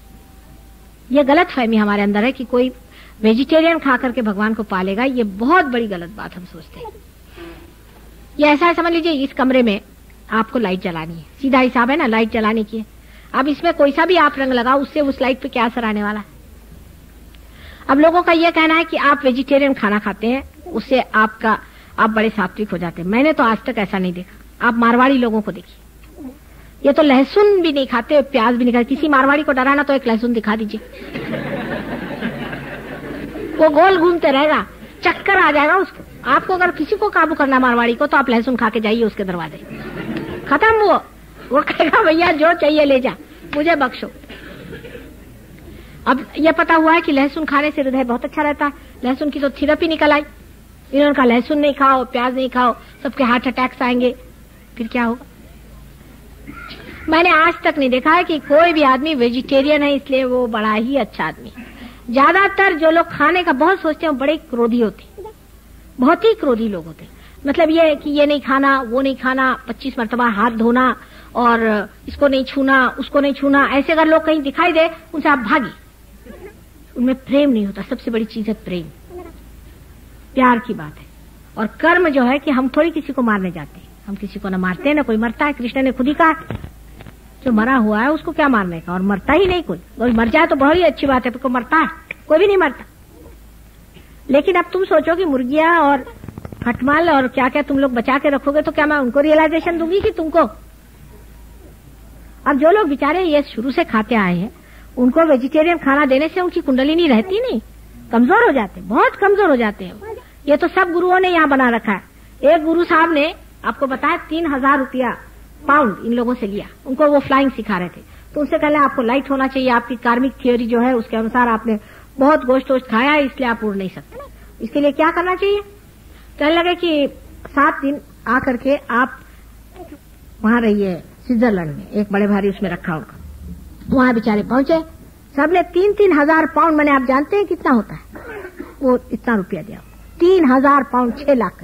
Speaker 1: ये गलत फहमी हमारे अंदर है कि कोई वेजिटेरियन खा करके भगवान को पालेगा, ये बहुत बड़ी गलत बात हम सोचते हैं। ये ऐसा है, समझ लीजिए इस कमरे में आपको लाइट जलानी है, सीधा हिसाब है ना, लाइट जलाने की है। अब इसमें कोई सा भी आप रंग लगाओ, उससे उस लाइट पे क्या असर आने वाला है? अब लोगों का यह कहना है कि आप वेजिटेरियन खाना खाते हैं, उससे आप बड़े सात्विक हो जाते हैं। मैंने तो आज तक ऐसा नहीं देखा। आप मारवाड़ी लोगों को देखिए, ये तो लहसुन भी नहीं खाते, प्याज भी नहीं खाते। किसी मारवाड़ी को डराना तो एक लहसुन दिखा दीजिए, वो गोल घूमते रहेगा, चक्कर आ जाएगा उसको। आपको अगर किसी को काबू करना मारवाड़ी को, तो आप लहसुन खा के जाइए उसके दरवाजे, खत्म। वो कहेगा भैया जो चाहिए ले जा, मुझे बख्शो। अब यह पता हुआ है कि लहसुन खाने से हृदय बहुत अच्छा रहता है। लहसुन की तो थेरेपी निकल आई। इन्होंने कहा लहसुन नहीं खाओ, प्याज नहीं खाओ, सबके हार्ट अटैक्स आएंगे, फिर क्या होगा? मैंने आज तक नहीं देखा है कि कोई भी आदमी वेजिटेरियन है इसलिए वो बड़ा ही अच्छा आदमी है। ज्यादातर जो लोग खाने का बहुत सोचते हैं बड़े क्रोधी होते, बहुत ही क्रोधी लोग होते। मतलब ये है कि ये नहीं खाना, वो नहीं खाना, 25 मरतबा हाथ धोना, और इसको नहीं छूना, उसको नहीं छूना। ऐसे अगर लोग कहीं दिखाई दे उनसे आप भागी। उनमें प्रेम नहीं होता। सबसे बड़ी चीज है प्रेम, प्यार की बात है। और कर्म जो है कि हम थोड़ी किसी को मारने जाते हैं, हम किसी को न मारते हैं, न कोई मरता है। कृष्ण ने खुद ही कहा जो मरा हुआ है उसको क्या मारने का, और मरता ही नहीं कोई मर जाए तो बहुत ही अच्छी बात है, पर कोई मरता है? कोई भी नहीं मरता। लेकिन अब तुम सोचो कि मुर्गियां और खटमल और क्या क्या तुम लोग बचा के रखोगे, तो क्या मैं उनको रियलाइजेशन दूंगी कि तुमको? अब जो लोग बेचारे ये शुरू से खाते आए हैं, उनको वेजिटेरियन खाना देने से उनकी कुंडलिनी रहती नहीं, कमजोर हो जाते, बहुत कमजोर हो जाते हैं। ये तो सब गुरुओं ने यहाँ बना रखा है। एक गुरु साहब ने आपको बताया 3000 रुपया पाउंड इन लोगों से लिया। उनको वो फ्लाइंग सिखा रहे थे, तो उनसे कहले आपको लाइट होना चाहिए, आपकी कार्मिक थियोरी जो है उसके अनुसार आपने बहुत गोश्त वोश्त खाया है, इसलिए आप उड़ नहीं सकते। इसके लिए क्या करना चाहिए? कहने लगे कि 7 दिन आकर के आप वहां रहिए स्विट्जरलैंड में, एक बड़े भारी उसमें रखा उनका। वहां बेचारे पहुंचे, सबने 3-3 हजार पाउंड, मैंने आप जानते हैं कितना होता है, वो इतना रुपया दिया, 3000 पाउंड, 6 लाख।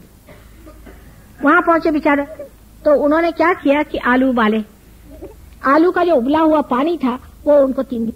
Speaker 1: वहां पहुंचे बेचारे, तो उन्होंने क्या किया कि आलू उबाले। आलू का जो उबला हुआ पानी था वो उनको 3 दिन